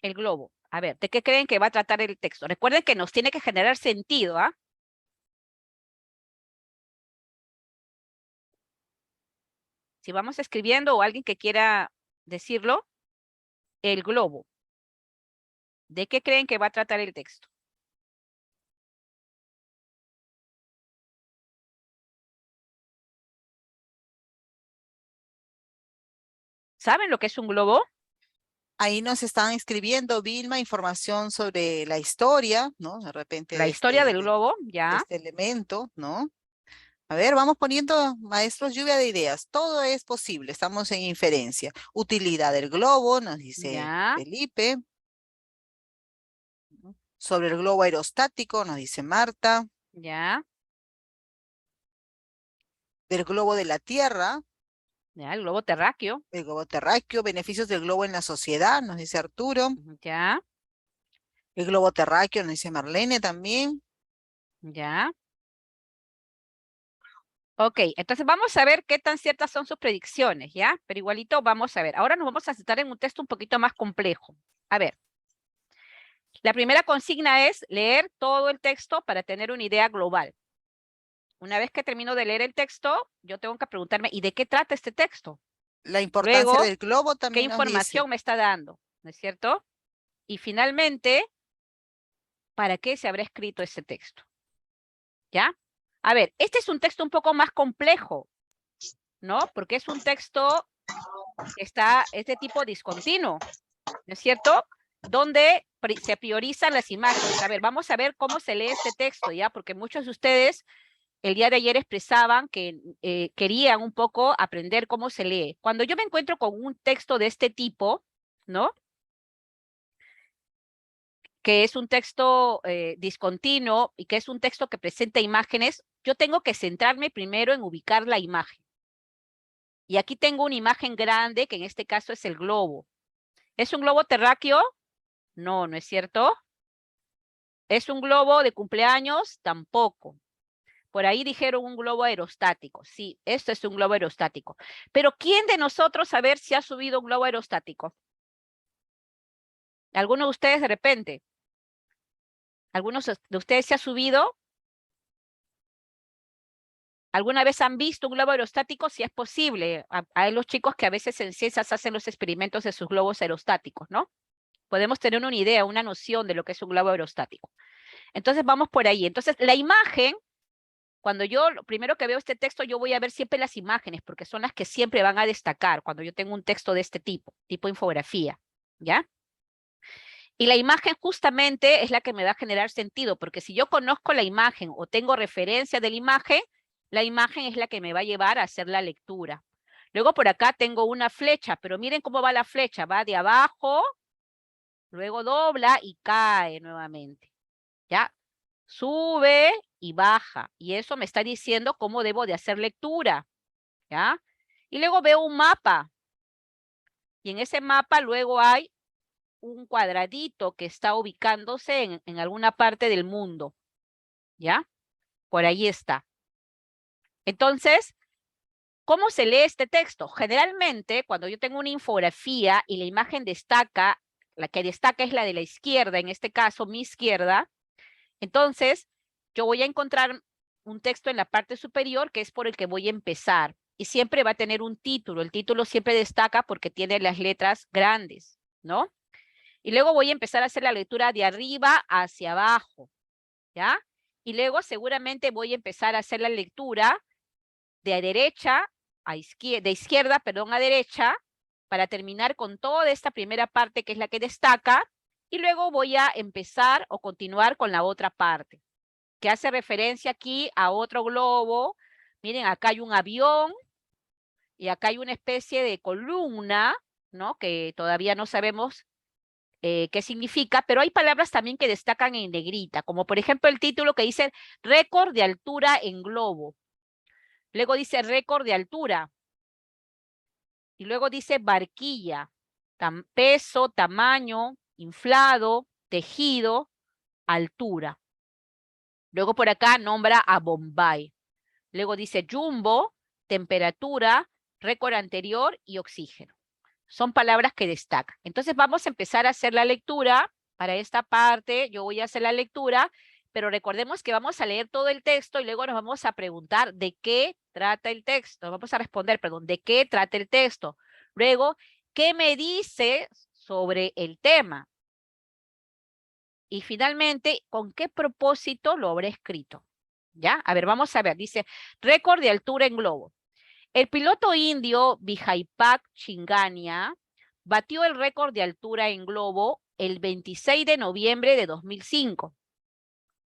El globo. A ver, ¿de qué creen que va a tratar el texto? Recuerden que nos tiene que generar sentido, ¿ah? Si vamos escribiendo o alguien que quiera decirlo, el globo. ¿De qué creen que va a tratar el texto? ¿Saben lo que es un globo? Ahí nos están escribiendo, Vilma, información sobre la historia, ¿no? De repente La historia del de globo, ya. este elemento, ¿no? A ver, vamos poniendo, maestros, lluvia de ideas. Todo es posible, estamos en inferencia. Utilidad del globo, nos dice Ya, Felipe. Sobre el globo aerostático, nos dice Marta. ya, Del globo de la Tierra, ya, el globo terráqueo, el globo terráqueo, beneficios del globo en la sociedad, nos dice Arturo. ya, El globo terráqueo, nos dice Marlene también. ya. Ok, entonces vamos a ver qué tan ciertas son sus predicciones, ¿ya? Pero igualito vamos a ver. Ahora nos vamos a centrar en un texto un poquito más complejo. A ver, la primera consigna es leer todo el texto para tener una idea global. Una vez que termino de leer el texto, yo tengo que preguntarme, ¿y de qué trata este texto? La importancia Luego, del globo ¿qué también nos dice. información me está dando? ¿No es cierto? Y finalmente, ¿para qué se habrá escrito ese texto? ¿Ya? A ver, este es un texto un poco más complejo, ¿no? Porque es un texto que es de tipo discontinuo, ¿no es cierto? Donde se priorizan las imágenes. A ver, vamos a ver cómo se lee este texto, ¿ya? Porque muchos de ustedes el día de ayer expresaban que querían un poco aprender cómo se lee. Cuando yo me encuentro con un texto de este tipo, ¿no? Que es un texto discontinuo y que es un texto que presenta imágenes, yo tengo que centrarme primero en ubicar la imagen. Y aquí tengo una imagen grande, que en este caso es el globo. ¿Es un globo terráqueo? No, ¿no es cierto? ¿Es un globo de cumpleaños? Tampoco. Por ahí dijeron un globo aerostático. Sí, esto es un globo aerostático. Pero ¿quién de nosotros saber si ha subido un globo aerostático? ¿Alguno de ustedes de repente? ¿Algunos de ustedes se ha subido? ¿Alguna vez han visto un globo aerostático? Si es posible. Hay los chicos que a veces en ciencias hacen los experimentos de sus globos aerostáticos, ¿no? Podemos tener una idea, una noción de lo que es un globo aerostático. Entonces vamos por ahí. Entonces la imagen, cuando yo lo primero que veo este texto, yo voy a ver siempre las imágenes, porque son las que siempre van a destacar cuando yo tengo un texto de este tipo infografía, ¿ya? Y la imagen justamente es la que me va a generar sentido, porque si yo conozco la imagen o tengo referencia de la imagen es la que me va a llevar a hacer la lectura. Luego por acá tengo una flecha, pero miren cómo va la flecha, va de abajo, luego dobla y cae nuevamente, ¿ya? Sube y baja, y eso me está diciendo cómo debo de hacer lectura, ¿ya? Y luego veo un mapa, y en ese mapa luego hay un cuadradito que está ubicándose en alguna parte del mundo, ¿ya? Por ahí está. Entonces, ¿cómo se lee este texto? Generalmente, cuando yo tengo una infografía y la imagen destaca, la que destaca es la de la izquierda, en este caso, mi izquierda, entonces yo voy a encontrar un texto en la parte superior que es por el que voy a empezar. Y siempre va a tener un título. El título siempre destaca porque tiene las letras grandes, ¿no? Y luego voy a empezar a hacer la lectura de arriba hacia abajo, ¿ya? Y luego seguramente voy a empezar a hacer la lectura de derecha a izquierda, de izquierda, perdón, a derecha, para terminar con toda esta primera parte que es la que destaca, y luego voy a empezar o continuar con la otra parte, que hace referencia aquí a otro globo. Miren, acá hay un avión, y acá hay una especie de columna, ¿no? Que todavía no sabemos qué significa, pero hay palabras también que destacan en negrita, como por ejemplo el título que dice récord de altura en globo. Luego dice récord de altura. Y luego dice barquilla, peso, tamaño, inflado, tejido, altura. Luego por acá nombra a Bombay. Luego dice jumbo, temperatura, récord anterior y oxígeno. Son palabras que destacan. Entonces vamos a empezar a hacer la lectura. Para esta parte yo voy a hacer la lectura, pero recordemos que vamos a leer todo el texto y luego nos vamos a preguntar de qué trata el texto. Vamos a responder, perdón, de qué trata el texto. Luego, ¿qué me dice sobre el tema? Y finalmente, ¿con qué propósito lo habré escrito? ¿Ya? A ver, vamos a ver. Dice, récord de altura en globo. El piloto indio Vijaypak Chingania batió el récord de altura en globo el 26 de noviembre de 2005.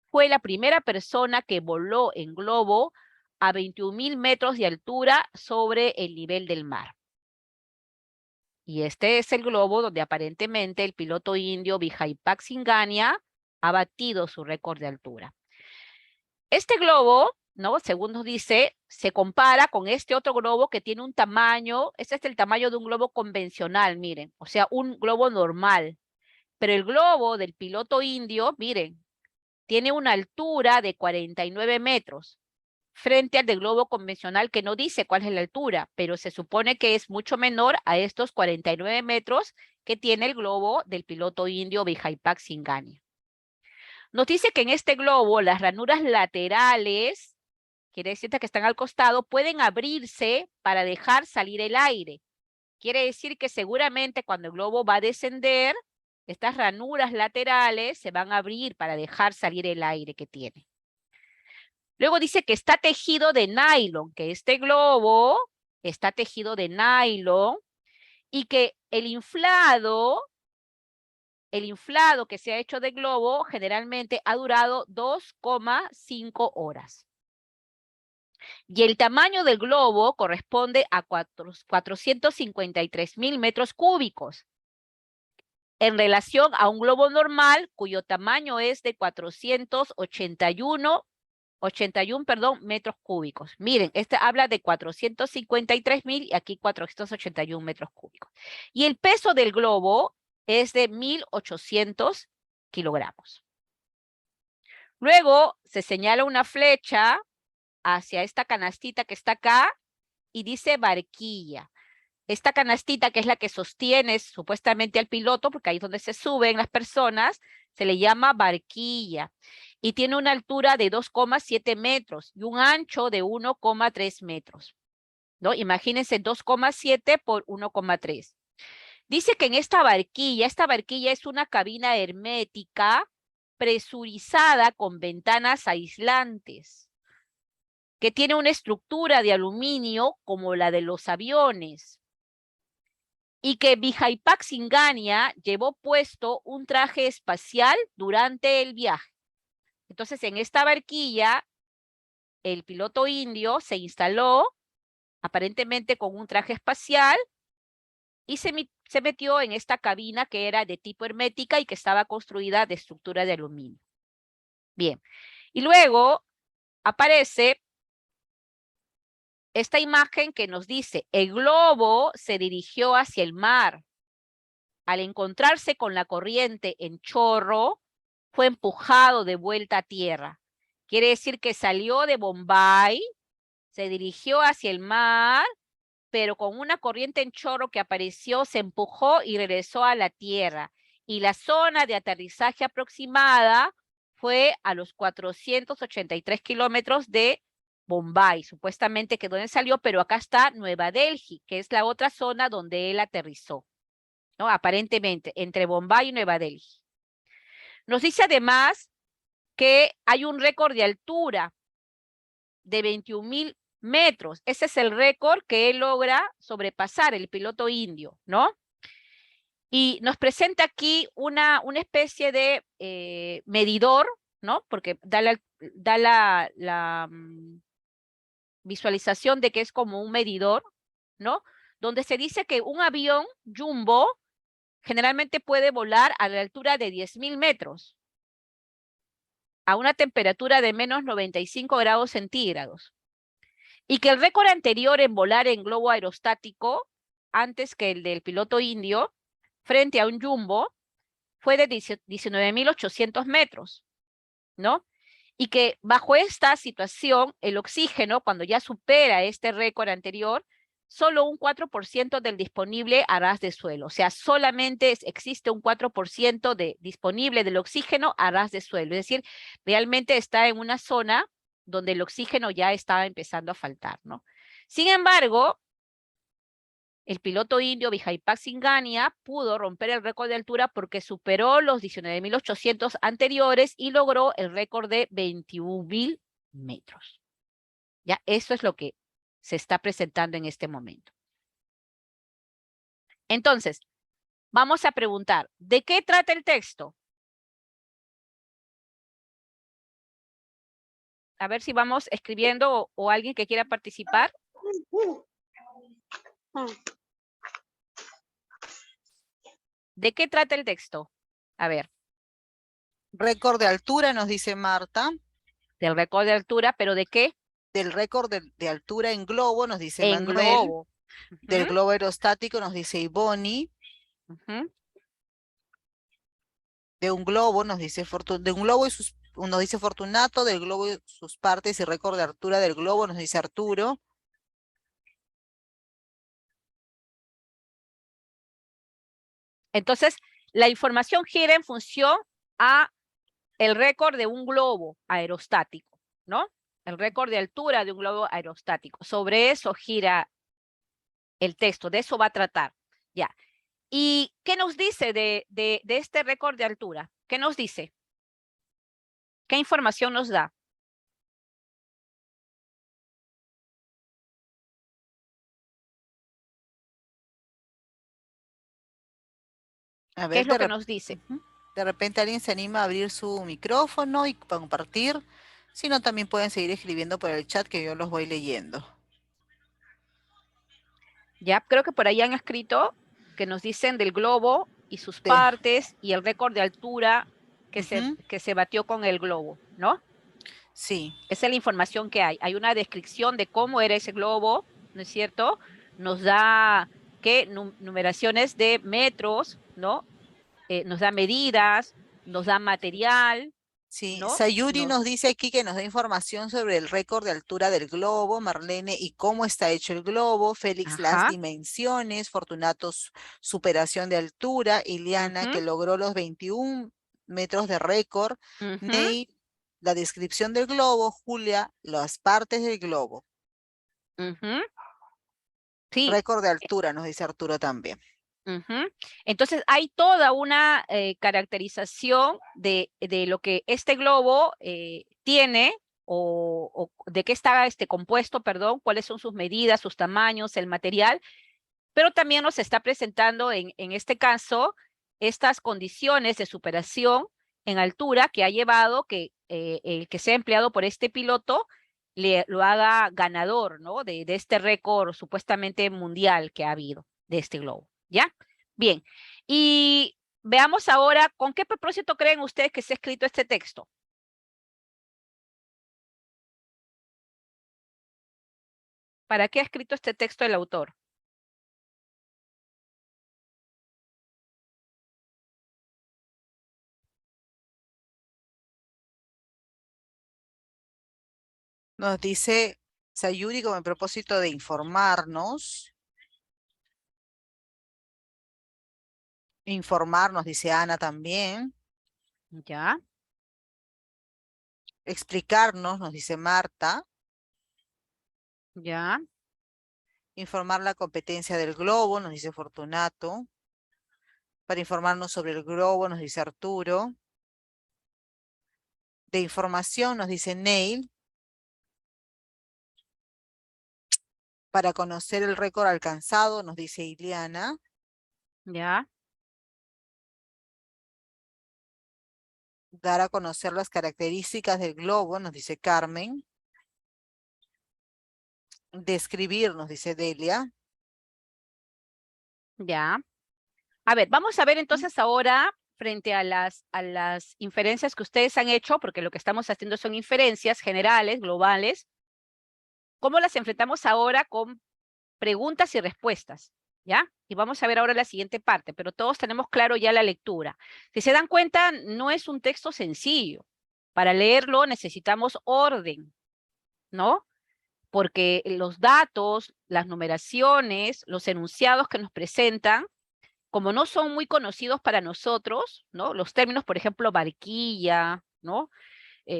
Fue la primera persona que voló en globo a 21.000 metros de altura sobre el nivel del mar. Y este es el globo donde aparentemente el piloto indio Vijaypak Singania ha batido su récord de altura. Este globo, ¿no? Según nos dice, se compara con este otro globo que tiene un tamaño, este es el tamaño de un globo convencional, miren, o sea, un globo normal. Pero el globo del piloto indio, miren, tiene una altura de 49 metros frente al del globo convencional que no dice cuál es la altura, pero se supone que es mucho menor a estos 49 metros que tiene el globo del piloto indio Vijaypak Singania. Nos dice que en este globo las ranuras laterales, quiere decir que están al costado, pueden abrirse para dejar salir el aire. Quiere decir que seguramente cuando el globo va a descender, estas ranuras laterales se van a abrir para dejar salir el aire que tiene. Luego dice que está tejido de nylon, que este globo está tejido de nylon y que el inflado que se ha hecho de globo generalmente ha durado 2,5 horas. Y el tamaño del globo corresponde a 453.000 metros cúbicos en relación a un globo normal cuyo tamaño es de 481 metros cúbicos. Miren, este habla de 453.000 y aquí 481 metros cúbicos. Y el peso del globo es de 1.800 kilogramos. Luego se señala una flecha hacia esta canastita que está acá y dice barquilla. Esta canastita, que es la que sostiene supuestamente al piloto, porque ahí es donde se suben las personas, se le llama barquilla. Y tiene una altura de 2,7 metros y un ancho de 1,3 metros. ¿No? Imagínense 2,7 por 1,3. Dice que en esta barquilla es una cabina hermética presurizada con ventanas aislantes, que tiene una estructura de aluminio como la de los aviones. Y que Vijaypak Singania llevó puesto un traje espacial durante el viaje. Entonces, en esta barquilla, el piloto indio se instaló aparentemente con un traje espacial y se metió en esta cabina que era de tipo hermética y que estaba construida de estructura de aluminio. Bien, y luego aparece esta imagen que nos dice, el globo se dirigió hacia el mar. Al encontrarse con la corriente en chorro, fue empujado de vuelta a tierra. Quiere decir que salió de Bombay, se dirigió hacia el mar, pero con una corriente en chorro que apareció, se empujó y regresó a la tierra. Y la zona de aterrizaje aproximada fue a los 483 kilómetros de Bombay, supuestamente que donde salió, pero acá está Nueva Delhi, que es la otra zona donde él aterrizó, ¿no? Aparentemente, entre Bombay y Nueva Delhi. Nos dice además que hay un récord de altura de 21.000 metros. Ese es el récord que él logra sobrepasar, el piloto indio, ¿no? Y nos presenta aquí una especie de medidor, ¿no? Porque da la visualización de que es como un medidor, ¿no? Donde se dice que un avión jumbo generalmente puede volar a la altura de 10.000 metros, a una temperatura de menos 95 grados centígrados. Y que el récord anterior en volar en globo aerostático, antes que el del piloto indio, frente a un jumbo, fue de 19.800 metros, ¿no? Y que bajo esta situación, el oxígeno, cuando ya supera este récord anterior, solo un 4% del disponible a ras de suelo. O sea, solamente existe un 4% disponible del oxígeno a ras de suelo. Es decir, realmente está en una zona donde el oxígeno ya estaba empezando a faltar, ¿no? Sin embargo, el piloto indio Vijaypak Singania pudo romper el récord de altura porque superó los 19.800 anteriores y logró el récord de 21.000 metros. Ya, eso es lo que se está presentando en este momento. Entonces, vamos a preguntar, ¿de qué trata el texto? A ver si vamos escribiendo o alguien que quiera participar. ¿De qué trata el texto? A ver. Récord de altura, nos dice Marta. Del récord de altura, ¿pero de qué? Del récord de altura en globo, nos dice En Manuel. globo. Del globo aerostático, nos dice Ivoni. De un globo, nos dice de un globo y nos dice Fortunato. Del globo y sus partes y récord de altura del globo, nos dice Arturo. Entonces, la información gira en función a el récord de un globo aerostático, ¿no? El récord de altura de un globo aerostático. Sobre eso gira el texto, de eso va a tratar. Ya. ¿Y qué nos dice de este récord de altura? ¿Qué nos dice? ¿Qué información nos da? A ver, ¿Qué es lo que nos dice? De repente alguien se anima a abrir su micrófono y compartir. Si no, también pueden seguir escribiendo por el chat que yo los voy leyendo. Ya, creo que por ahí han escrito que nos dicen del globo y sus partes y el récord de altura que se batió con el globo, ¿no? Sí. Esa es la información que hay. Hay una descripción de cómo era ese globo, ¿no es cierto? Nos da, ¿qué? Numeraciones de metros, ¿no? Nos da medidas, nos da material. Sí, ¿no? Sayuri nos dice aquí que nos da información sobre el récord de altura del globo, Marlene y cómo está hecho el globo, Félix las dimensiones, Fortunato superación de altura, Ileana que logró los 21 metros de récord, Neil la descripción del globo, Julia las partes del globo. Sí. Récord de altura nos dice Arturo también. Entonces hay toda una caracterización de lo que este globo tiene o de qué está compuesto, perdón, cuáles son sus medidas, sus tamaños, el material, pero también nos está presentando en este caso estas condiciones de superación en altura que ha llevado que el que sea empleado por este piloto lo haga ganador, ¿no? de este récord supuestamente mundial que ha habido de este globo. ¿Ya? Bien. Y veamos ahora, ¿con qué propósito creen ustedes que se ha escrito este texto? ¿Para qué ha escrito este texto el autor? Nos dice Sayuri con el propósito de informarnos. Informarnos, dice Ana también. Ya. Explicarnos, nos dice Marta. Ya. Informar la competencia del globo, nos dice Fortunato. Para informarnos sobre el globo, nos dice Arturo. De información, nos dice Neil. Para conocer el récord alcanzado, nos dice Ileana. Ya. Dar a conocer las características del globo, nos dice Carmen. Describir, nos dice Delia. Ya. A ver, vamos a ver entonces ahora, frente a las inferencias que ustedes han hecho, porque lo que estamos haciendo son inferencias generales, globales, ¿cómo las enfrentamos ahora con preguntas y respuestas? ¿Ya? Y vamos a ver ahora la siguiente parte, pero todos tenemos claro ya la lectura. Si se dan cuenta, no es un texto sencillo. Para leerlo necesitamos orden, ¿no? Porque los datos, las numeraciones, los enunciados que nos presentan, como no son muy conocidos para nosotros, ¿no? Los términos, por ejemplo, barquilla, ¿no?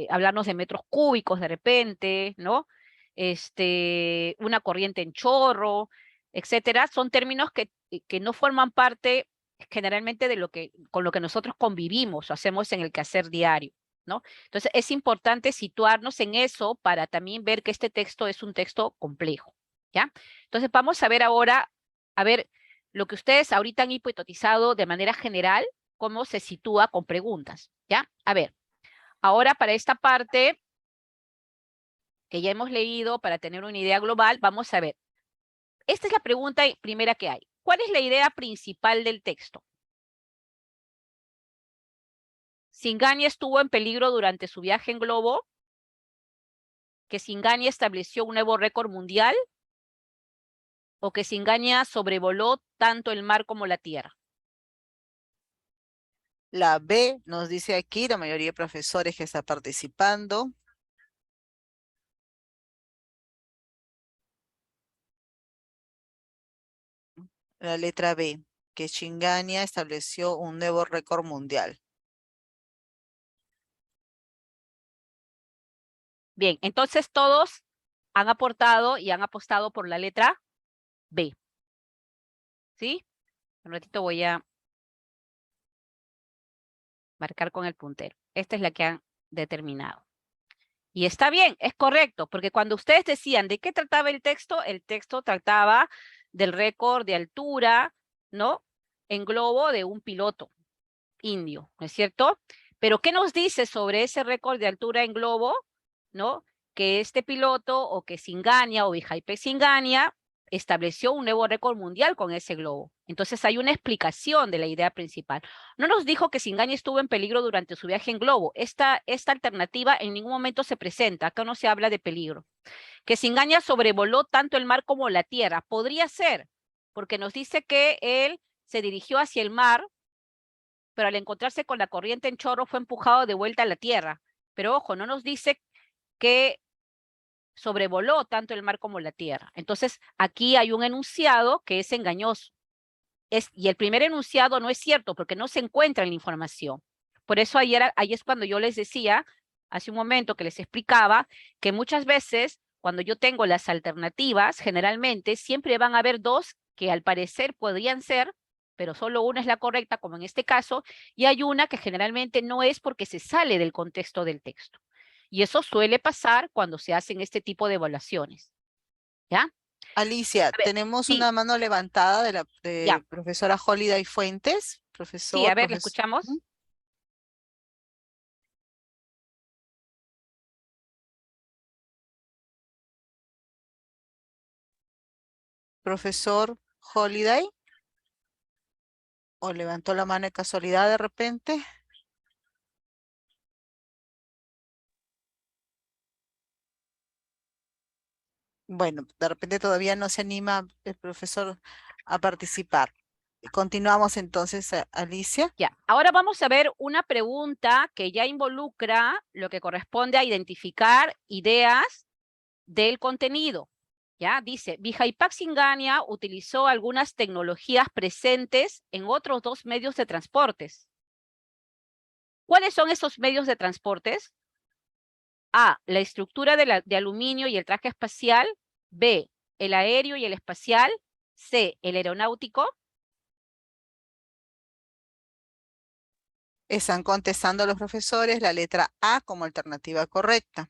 Hablarnos de metros cúbicos de repente, ¿no? Una corriente en chorro, etcétera, son términos que no forman parte generalmente de con lo que nosotros convivimos o hacemos en el quehacer diario, ¿no? Entonces es importante situarnos en eso para también ver que este texto es un texto complejo, ¿Ya? Entonces vamos a ver ahora, a ver, lo que ustedes ahorita han hipotetizado de manera general, cómo se sitúa con preguntas, ¿ya? A ver, ahora para esta parte que ya hemos leído, para tener una idea global, vamos a ver. Esta es la pregunta primera que hay. ¿Cuál es la idea principal del texto? Singaña estuvo en peligro durante su viaje en globo, que Singaña estableció un nuevo récord mundial, o que Singaña sobrevoló tanto el mar como la tierra. La B nos dice aquí, la mayoría de profesores que está participando. La letra B, que Shingaña estableció un nuevo récord mundial. Bien, entonces todos han aportado y han apostado por la letra B. ¿Sí? Un ratito voy a marcar con el puntero. Esta es la que han determinado. Y está bien, es correcto, porque cuando ustedes decían de qué trataba el texto trataba del récord de altura, ¿no? En globo de un piloto indio, ¿no es cierto? Pero ¿qué nos dice sobre ese récord de altura en globo, ¿no? Que este piloto o que Singaña o Vijaype Singaña estableció un nuevo récord mundial con ese globo. Entonces hay una explicación de la idea principal. No nos dijo que Singaña estuvo en peligro durante su viaje en globo. Esta alternativa en ningún momento se presenta. Acá no se habla de peligro. Que Singaña sobrevoló tanto el mar como la tierra. Podría ser, porque nos dice que él se dirigió hacia el mar, pero al encontrarse con la corriente en chorro fue empujado de vuelta a la tierra. Pero ojo, no nos dice que sobrevoló tanto el mar como la tierra. Entonces, aquí hay un enunciado que es engañoso. Y el primer enunciado no es cierto porque no se encuentra en la información. Por eso ahí es cuando yo les decía, hace un momento que les explicaba, que muchas veces cuando yo tengo las alternativas, generalmente siempre van a haber dos que al parecer podrían ser, pero solo una es la correcta, como en este caso, y hay una que generalmente no es porque se sale del contexto del texto. Y eso suele pasar cuando se hacen este tipo de evaluaciones. ¿Ya? Alicia, A ver, tenemos sí, una mano levantada de la ya. profesora Holiday Fuentes. Sí, a ver, ¿la Profesor. escuchamos? Profesor Holiday. ¿O levantó la mano de casualidad de repente? Bueno, de repente todavía no se anima el profesor a participar. Continuamos entonces, Alicia. Ya, ahora vamos a ver una pregunta que ya involucra lo que corresponde a identificar ideas del contenido. Ya, dice, Vijaypak Singaña utilizó algunas tecnologías presentes en otros dos medios de transportes. ¿Cuáles son esos medios de transportes? A, la estructura de aluminio y el traje espacial. B, el aéreo y el espacial. C, el aeronáutico. Están contestando los profesores la letra A como alternativa correcta.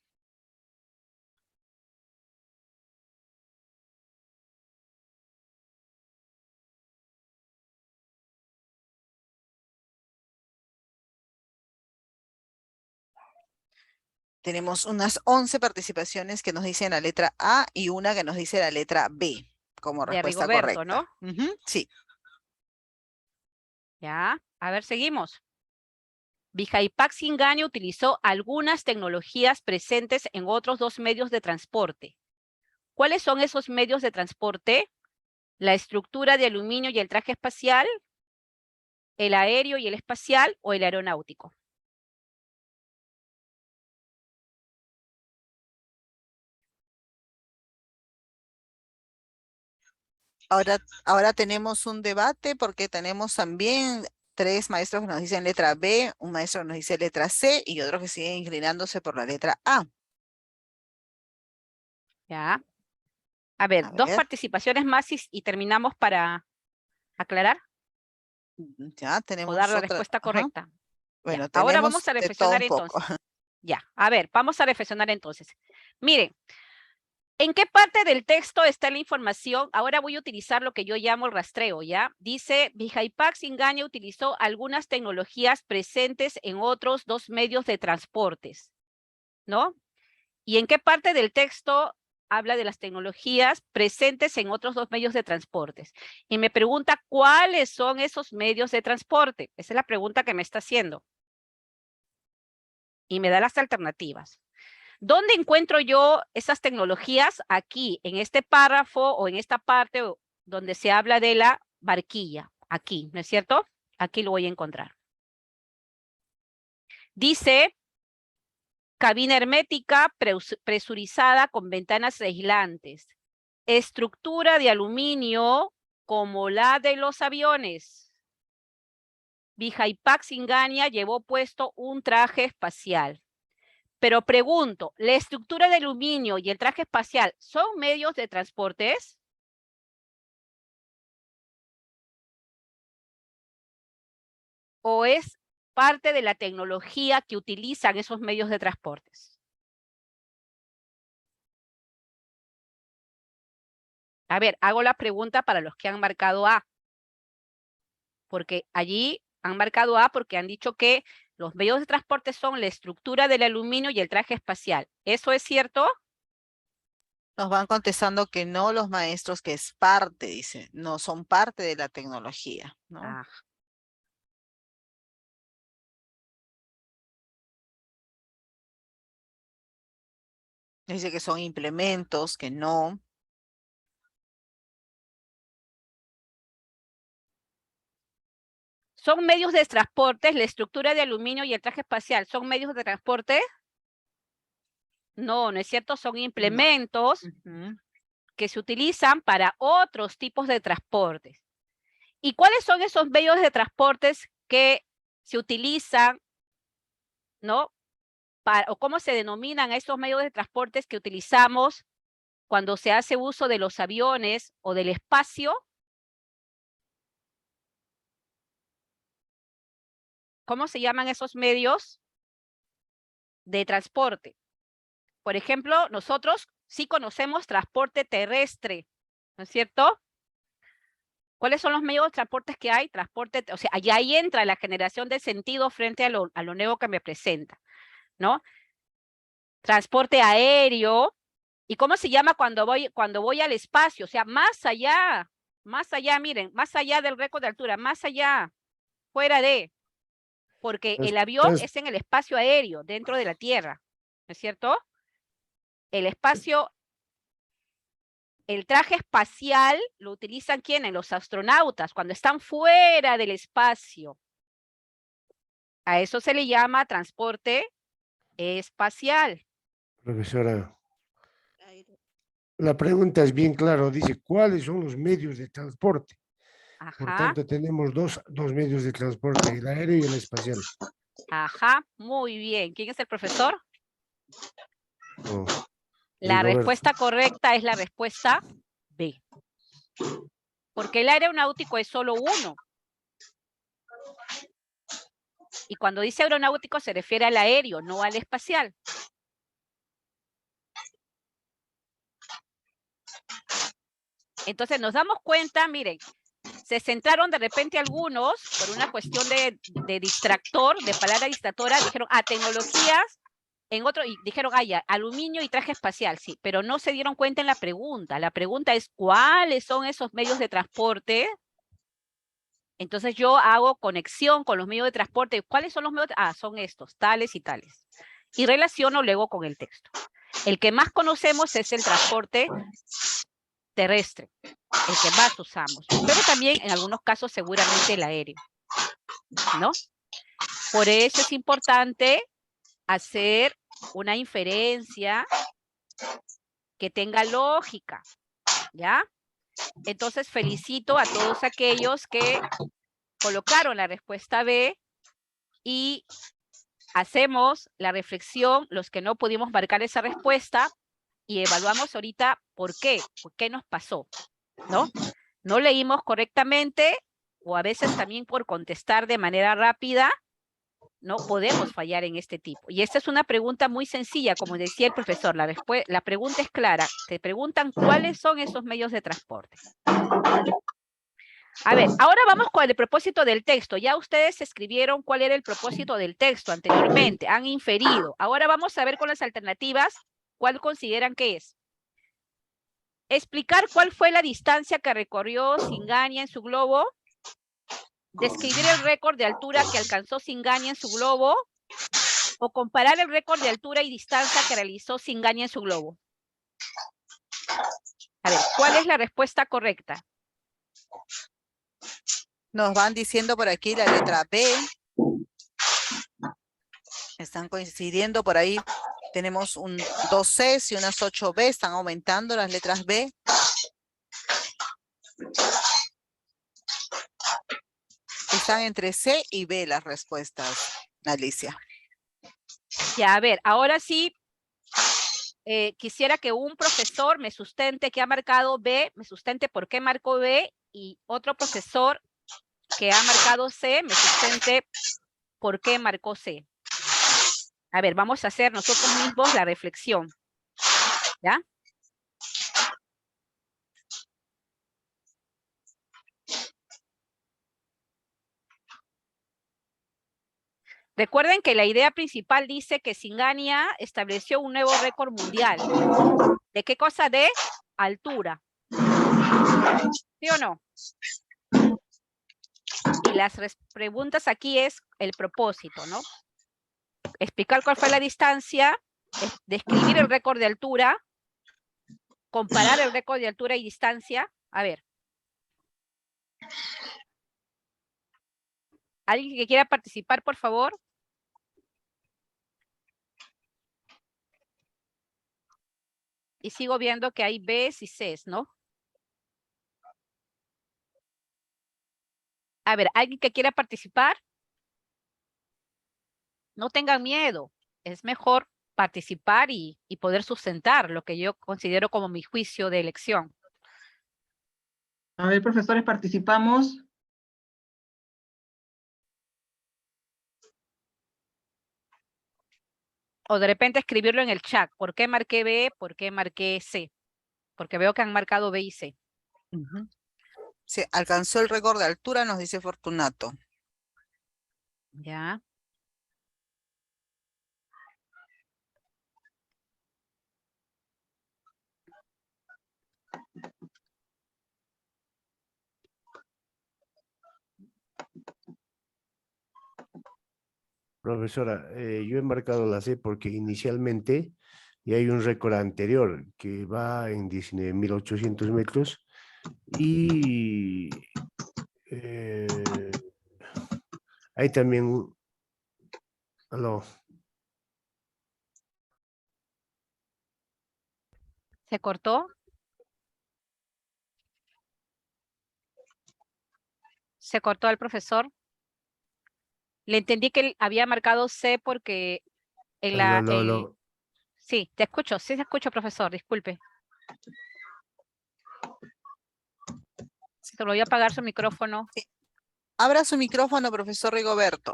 Tenemos unas 11 participaciones que nos dicen la letra A y una que nos dice la letra B como De respuesta Rigoberto, ¿no? correcta. Sí. Ya, a ver, seguimos. Vijaypak Singaña utilizó algunas tecnologías presentes en otros dos medios de transporte. ¿Cuáles son esos medios de transporte? La estructura de aluminio y el traje espacial, el aéreo y el espacial o el aeronáutico. Ahora tenemos un debate porque tenemos también 3 maestros que nos dicen letra B, un maestro que nos dice letra C y otro que sigue inclinándose por la letra A. Ya. A ver, dos participaciones más y terminamos para aclarar Ya o tenemos dar la otra. respuesta correcta. Bueno, Ya, ahora tenemos vamos a de todo un reflexionar poco. entonces. Ya, a ver, vamos a reflexionar entonces. Miren, ¿En qué parte del texto está la información? Ahora voy a utilizar lo que yo llamo el rastreo, ¿ya? Dice, Vijaypak Singaña utilizó algunas tecnologías presentes en otros 2 medios de transportes, ¿no? ¿Y en qué parte del texto habla de las tecnologías presentes en otros 2 medios de transportes? Y me pregunta, ¿cuáles son esos medios de transporte? Esa es la pregunta que me está haciendo. Y me da las alternativas. ¿Dónde encuentro yo esas tecnologías? Aquí, en este párrafo o en esta parte donde se habla de la barquilla. Aquí, ¿no es cierto? Aquí lo voy a encontrar. Dice, cabina hermética presurizada con ventanas aislantes. Estructura de aluminio como la de los aviones. Vijaypak Singaña llevó puesto un traje espacial. Pero pregunto, ¿la estructura de aluminio y el traje espacial son medios de transportes? ¿O es parte de la tecnología que utilizan esos medios de transportes? A ver, hago la pregunta para los que han marcado A. Porque allí han marcado A porque han dicho que los medios de transporte son la estructura del aluminio y el traje espacial. ¿Eso es cierto? Nos van contestando que no los maestros, que es parte, dice, no son parte de la tecnología, ¿no? Ah. Dice que son implementos, que no. ¿Son medios de transporte, la estructura de aluminio y el traje espacial? ¿Son medios de transporte? No, no es cierto, son implementos que se utilizan para otros tipos de transportes. ¿Y cuáles son esos medios de transportes que se utilizan, ¿no? O cómo se denominan a esos medios de transportes que utilizamos cuando se hace uso de los aviones o del espacio? ¿Cómo se llaman esos medios de transporte? Por ejemplo, nosotros sí conocemos transporte terrestre, ¿no es cierto? ¿Cuáles son los medios de transporte que hay? Transporte, o sea, allá ahí entra la generación de sentido frente a lo nuevo que me presenta, ¿no? Transporte aéreo. ¿Y cómo se llama cuando voy al espacio? O sea, más allá, miren, más allá del récord de altura, más allá, fuera de, porque el avión es en el espacio aéreo, dentro de la Tierra, ¿no es cierto? El espacio, el traje espacial lo utilizan ¿quiénes? Los astronautas, cuando están fuera del espacio. A eso se le llama transporte espacial. Profesora, la pregunta es bien clara, dice, ¿cuáles son los medios de transporte? Por Ajá, tanto, tenemos dos medios de transporte, el aéreo y el espacial. ajá, muy bien. ¿Quién es el profesor? Oh, La Roberto. respuesta correcta es la respuesta B. Porque el aeronáutico es solo uno. Y cuando dice aeronáutico se refiere al aéreo, no al espacial. Entonces nos damos cuenta, miren, se centraron de repente algunos, por una cuestión de distractor, de palabra distractora, dijeron, tecnologías, en otro, y dijeron, ya, aluminio y traje espacial, sí, pero no se dieron cuenta en la pregunta. La pregunta es, ¿cuáles son esos medios de transporte? Entonces yo hago conexión con los medios de transporte. ¿Cuáles son los medios? Son estos, tales y tales. Y relaciono luego con el texto. El que más conocemos es el transporte terrestre, el que más usamos, pero también en algunos casos seguramente el aéreo, ¿no? Por eso es importante hacer una inferencia que tenga lógica, ¿ya? Entonces felicito a todos aquellos que colocaron la respuesta B y hacemos la reflexión, los que no pudimos marcar esa respuesta, y evaluamos ahorita por qué nos pasó, ¿no? No leímos correctamente, o a veces también por contestar de manera rápida, No podemos fallar en este tipo. Y esta es una pregunta muy sencilla, como decía el profesor. La pregunta es clara. Te preguntan cuáles son esos medios de transporte. A ver, ahora vamos con el propósito del texto. Ya ustedes escribieron cuál era el propósito del texto anteriormente. Han inferido. Ahora vamos a ver con las alternativas cuál consideran que es. Explicar cuál fue la distancia que recorrió Singaña en su globo. Describir el récord de altura que alcanzó Singaña en su globo. O comparar el récord de altura y distancia que realizó Singaña en su globo. A ver, ¿cuál es la respuesta correcta? Nos van diciendo por aquí la letra B. Están coincidiendo por ahí. Tenemos un 2 Cs y unas 8 B. Están aumentando las letras B. Están entre C y B las respuestas, Alicia. Ya, a ver, ahora sí, quisiera que un profesor me sustente que ha marcado B, me sustente por qué marcó B, y otro profesor que ha marcado C, me sustente por qué marcó C. A ver, vamos a hacer nosotros mismos la reflexión. ¿Ya? Recuerden que la idea principal dice que Singaña estableció un nuevo récord mundial. ¿De qué cosa? De altura. ¿Sí o no? Y las preguntas aquí es el propósito, ¿no? Explicar cuál fue la distancia, describir el récord de altura, comparar el récord de altura y distancia. A ver. ¿Alguien que quiera participar, por favor? Y sigo viendo que hay Bs y Cs, ¿no? A ver, ¿alguien que quiera participar? No tengan miedo. Es mejor participar y poder sustentar lo que yo considero como mi juicio de elección. A ver, profesores, participamos. O de repente escribirlo en el chat. ¿Por qué marqué B? ¿Por qué marqué C? Porque veo que han marcado B y C. Sí, alcanzó el récord de altura, nos dice Fortunato. Ya. Profesora, yo he marcado la C porque inicialmente ya hay un récord anterior que va en 19.800 metros y hay también... Aló. ¿Se cortó? ¿Se cortó el profesor? Le entendí que él había marcado C porque en la... Sí, te escucho, sí te escucho, profesor, disculpe. Se lo voy a apagar su micrófono. Sí. Abra su micrófono, profesor Rigoberto.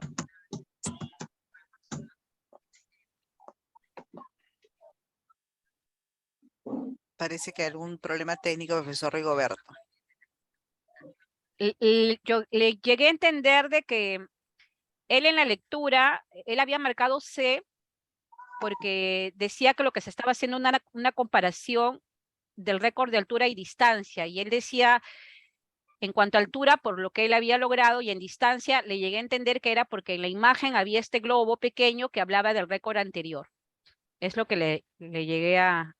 Parece que hay algún problema técnico, profesor Rigoberto. Yo le llegué a entender de que él en la lectura, él había marcado C porque decía que lo que se estaba haciendo una comparación del récord de altura y distancia. Y él decía, en cuanto a altura, por lo que él había logrado, y en distancia, le llegué a entender que era porque en la imagen había este globo pequeño que hablaba del récord anterior. Es lo que le llegué a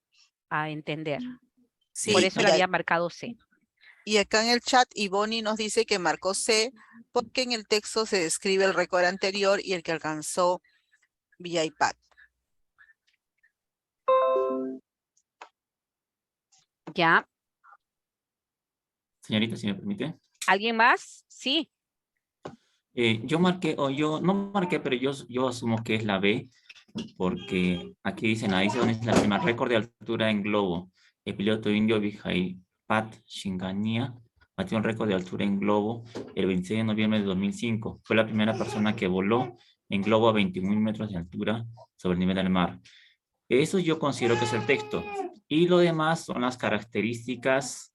entender. Sí, por eso le había marcado C. Y acá en el chat, Ivoni nos dice que marcó C porque en el texto se describe el récord anterior y el que alcanzó vía iPad. Ya. Señorita, si me permite. ¿Alguien más? Sí. Yo marqué, o yo no marqué, pero yo asumo que es la B, porque aquí dicen, ahí donde es la primera récord de altura en globo. El piloto indio Vijay Pat Singaña batió un récord de altura en globo el 26 de noviembre de 2005. Fue la primera persona que voló en globo a 21 metros de altura sobre el nivel del mar. Eso yo considero que es el texto. Y lo demás son las características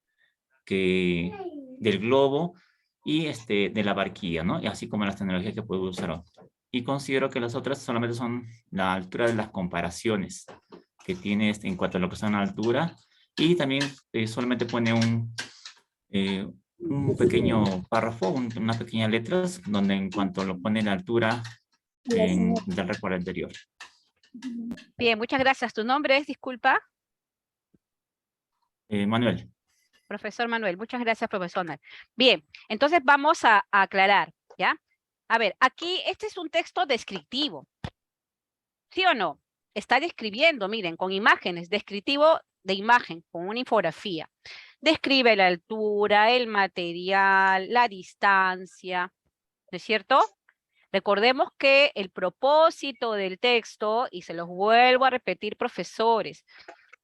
del globo y de la barquilla, ¿no? Y así como las tecnologías que puedo usar. Y considero que las otras solamente son la altura de las comparaciones que tiene en cuanto a lo que son la altura. Y también solamente pone un pequeño párrafo, unas pequeñas letras, donde en cuanto lo pone la altura del récord anterior. Bien, muchas gracias. ¿Tu nombre es, disculpa? Manuel. Profesor Manuel, muchas gracias, profesor. Bien, entonces vamos a aclarar, ¿ya? A ver, aquí este es un texto descriptivo. ¿Sí o no? Está describiendo, miren, con imágenes, descriptivo de imagen, con una infografía. Describe la altura, el material, la distancia, ¿no es cierto? Recordemos que el propósito del texto, y se los vuelvo a repetir, profesores,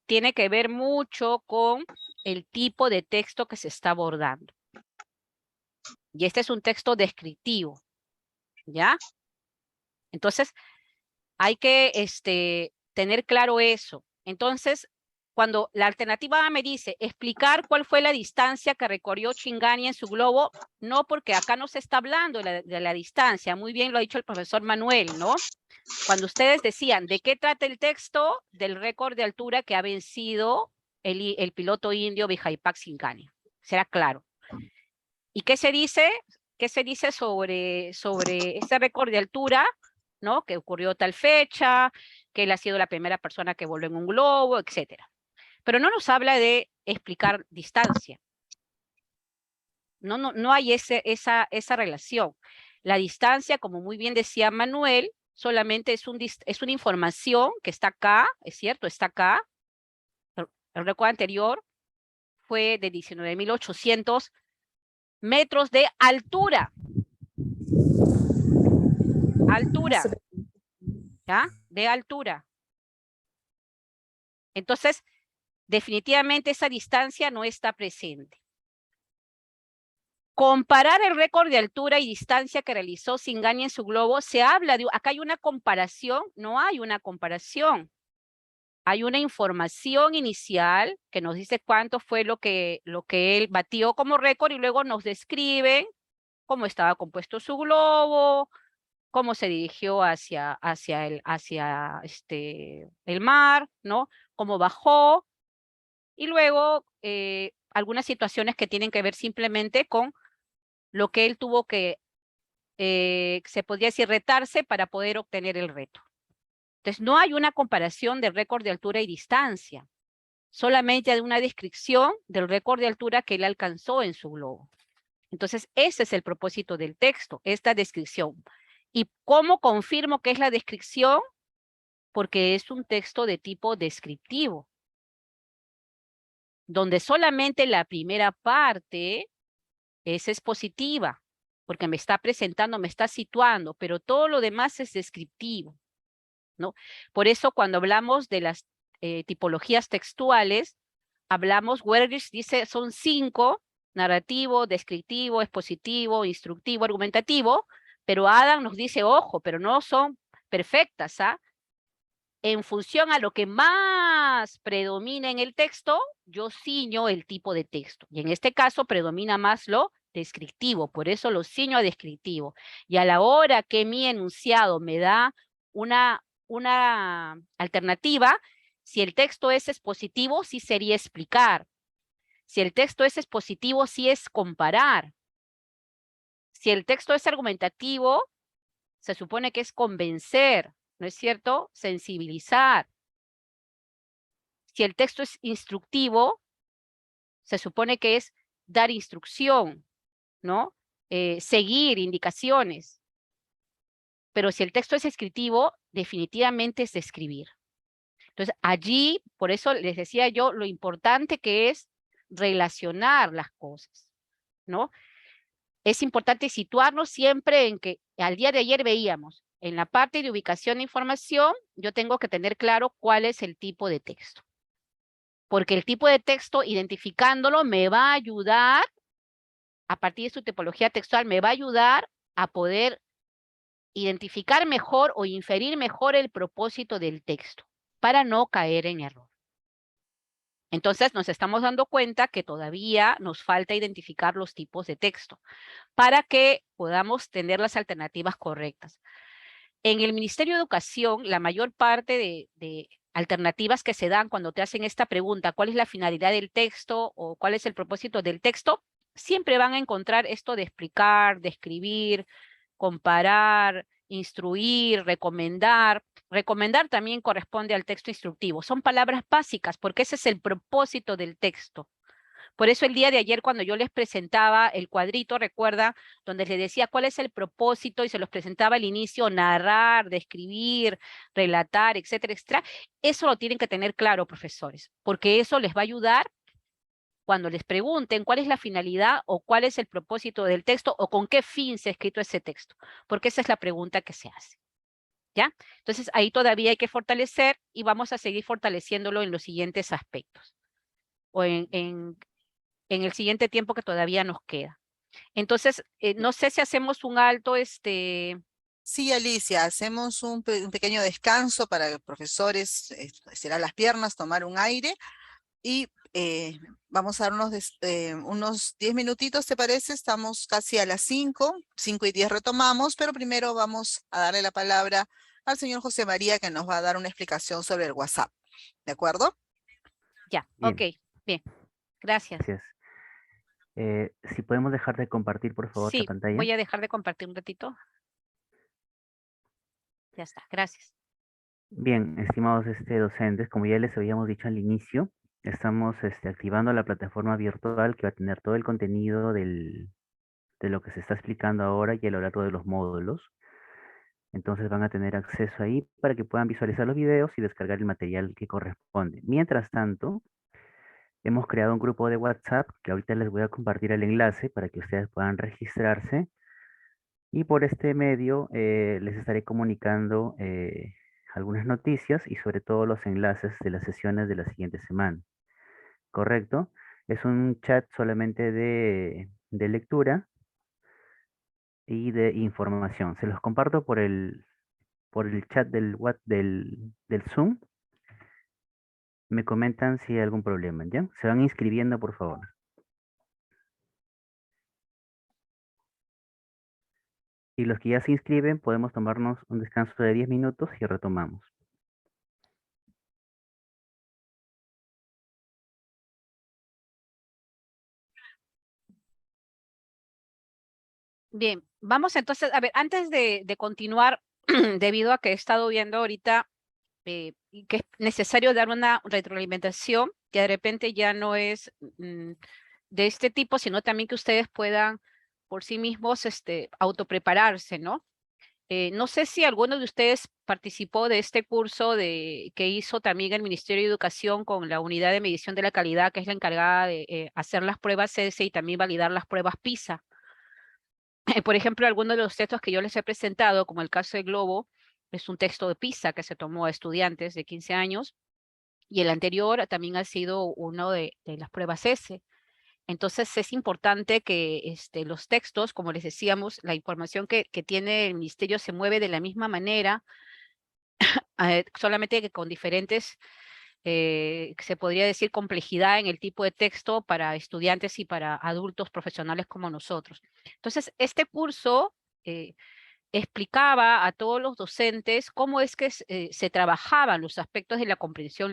tiene que ver mucho con el tipo de texto que se está abordando. Y este es un texto descriptivo, ¿ya? Entonces, hay que tener claro eso. Entonces, cuando la alternativa A me dice explicar cuál fue la distancia que recorrió Chingani en su globo, no, porque acá no se está hablando de la distancia. Muy bien lo ha dicho el profesor Manuel, ¿no? Cuando ustedes decían, ¿de qué trata el texto? Del récord de altura que ha vencido el piloto indio Vijaypak Singh. Será claro. ¿Y qué se dice? ¿Qué se dice sobre ese récord de altura? ¿No? Que ocurrió tal fecha, que él ha sido la primera persona que voló en un globo, etcétera. Pero no nos habla de explicar distancia. No hay esa relación. La distancia, como muy bien decía Manuel, solamente es una información que está acá, es cierto, está acá. El récord anterior fue de 19.800 metros de altura. Altura. ¿Ya? De altura. Entonces, definitivamente esa distancia no está presente. Comparar el récord de altura y distancia que realizó Singani en su globo, se habla de, acá hay una comparación, no hay una comparación. Hay una información inicial que nos dice cuánto fue lo que él batió como récord y luego nos describe cómo estaba compuesto su globo, cómo se dirigió hacia el mar, ¿no? Cómo bajó, y luego algunas situaciones que tienen que ver simplemente con lo que él tuvo que, se podría decir, retarse para poder obtener el reto. Entonces, no hay una comparación del récord de altura y distancia, solamente hay una descripción del récord de altura que él alcanzó en su globo. Entonces, ese es el propósito del texto, esta descripción. ¿Y cómo confirmo que es la descripción? Porque es un texto de tipo descriptivo, donde solamente la primera parte es expositiva, porque me está presentando, me está situando, pero todo lo demás es descriptivo, ¿no? Por eso cuando hablamos de las tipologías textuales, hablamos, Wergis dice, son 5, narrativo, descriptivo, expositivo, instructivo, argumentativo, pero Adam nos dice, ojo, pero no son perfectas, ¿ah? En función a lo que más predomina en el texto, yo ciño el tipo de texto. Y en este caso predomina más lo descriptivo, por eso lo ciño a descriptivo. Y a la hora que mi enunciado me da una alternativa, si el texto es expositivo, sí sería explicar. Si el texto es expositivo, sí es comparar. Si el texto es argumentativo, se supone que es convencer, ¿no es cierto? Sensibilizar. Si el texto es instructivo, se supone que es dar instrucción, ¿no? Seguir indicaciones. Pero si el texto es descriptivo, definitivamente es describir. Entonces, allí, por eso les decía yo, lo importante que es relacionar las cosas, ¿no? Es importante situarnos siempre en que al día de ayer veíamos, en la parte de ubicación de información, yo tengo que tener claro cuál es el tipo de texto. Porque el tipo de texto, identificándolo, me va a ayudar, a partir de su tipología textual, me va a ayudar a poder identificar mejor o inferir mejor el propósito del texto para no caer en error. Entonces nos estamos dando cuenta que todavía nos falta identificar los tipos de texto para que podamos tener las alternativas correctas. En el Ministerio de Educación, la mayor parte de alternativas que se dan cuando te hacen esta pregunta, ¿cuál es la finalidad del texto o cuál es el propósito del texto? Siempre van a encontrar esto de explicar, describir, comparar, instruir, recomendar. Recomendar también corresponde al texto instructivo. Son palabras básicas porque ese es el propósito del texto. Por eso el día de ayer cuando yo les presentaba el cuadrito, recuerda, donde les decía cuál es el propósito y se los presentaba al inicio, narrar, describir, relatar, etcétera, etcétera. Eso lo tienen que tener claro, profesores, porque eso les va a ayudar cuando les pregunten cuál es la finalidad o cuál es el propósito del texto o con qué fin se ha escrito ese texto, porque esa es la pregunta que se hace. ¿Ya? Entonces ahí todavía hay que fortalecer y vamos a seguir fortaleciéndolo en los siguientes aspectos o en el siguiente tiempo que todavía nos queda. Entonces, no sé si hacemos un alto, Sí, Alicia, hacemos un pequeño descanso para los profesores, estirar las piernas, tomar un aire y vamos a dar unos 10 minutitos, ¿te parece? Estamos casi a las 5:10 retomamos, pero primero vamos a darle la palabra al señor José María que nos va a dar una explicación sobre el WhatsApp. ¿De acuerdo? Ya, Bien. ok, bien. Gracias. Gracias. Si podemos dejar de compartir, por favor, la Sí, pantalla. voy a dejar de compartir un ratito. Ya está, gracias. Bien, estimados docentes, como ya les habíamos dicho al inicio, estamos activando la plataforma virtual que va a tener todo el contenido de lo que se está explicando ahora y a lo largo de los módulos. Entonces van a tener acceso ahí para que puedan visualizar los videos y descargar el material que corresponde. Mientras tanto, hemos creado un grupo de WhatsApp que ahorita les voy a compartir el enlace para que ustedes puedan registrarse. Y por este medio les estaré comunicando algunas noticias y sobre todo los enlaces de las sesiones de la siguiente semana. ¿Correcto? Es un chat solamente de lectura y de información. Se los comparto por el chat del Zoom. Me comentan si hay algún problema, ¿ya? Se van inscribiendo, por favor. Y los que ya se inscriben, podemos tomarnos un descanso de 10 minutos y retomamos. Bien, vamos entonces, a ver, antes de continuar, debido a que he estado viendo ahorita y que es necesario dar una retroalimentación que de repente ya no es de este tipo, sino también que ustedes puedan por sí mismos autoprepararse, ¿no? No sé si alguno de ustedes participó de este curso que hizo también el Ministerio de Educación con la Unidad de Medición de la Calidad, que es la encargada de hacer las pruebas CESE y también validar las pruebas PISA. Por ejemplo, algunos de los textos que yo les he presentado, como el caso de Globo, es un texto de PISA que se tomó a estudiantes de 15 años, y el anterior también ha sido uno de las pruebas S. Entonces es importante que los textos, como les decíamos, la información que tiene el ministerio se mueve de la misma manera, solamente que con diferentes, se podría decir, complejidad en el tipo de texto para estudiantes y para adultos profesionales como nosotros. Entonces, este curso explicaba a todos los docentes cómo es que se trabajaban los aspectos de la comprensión lectora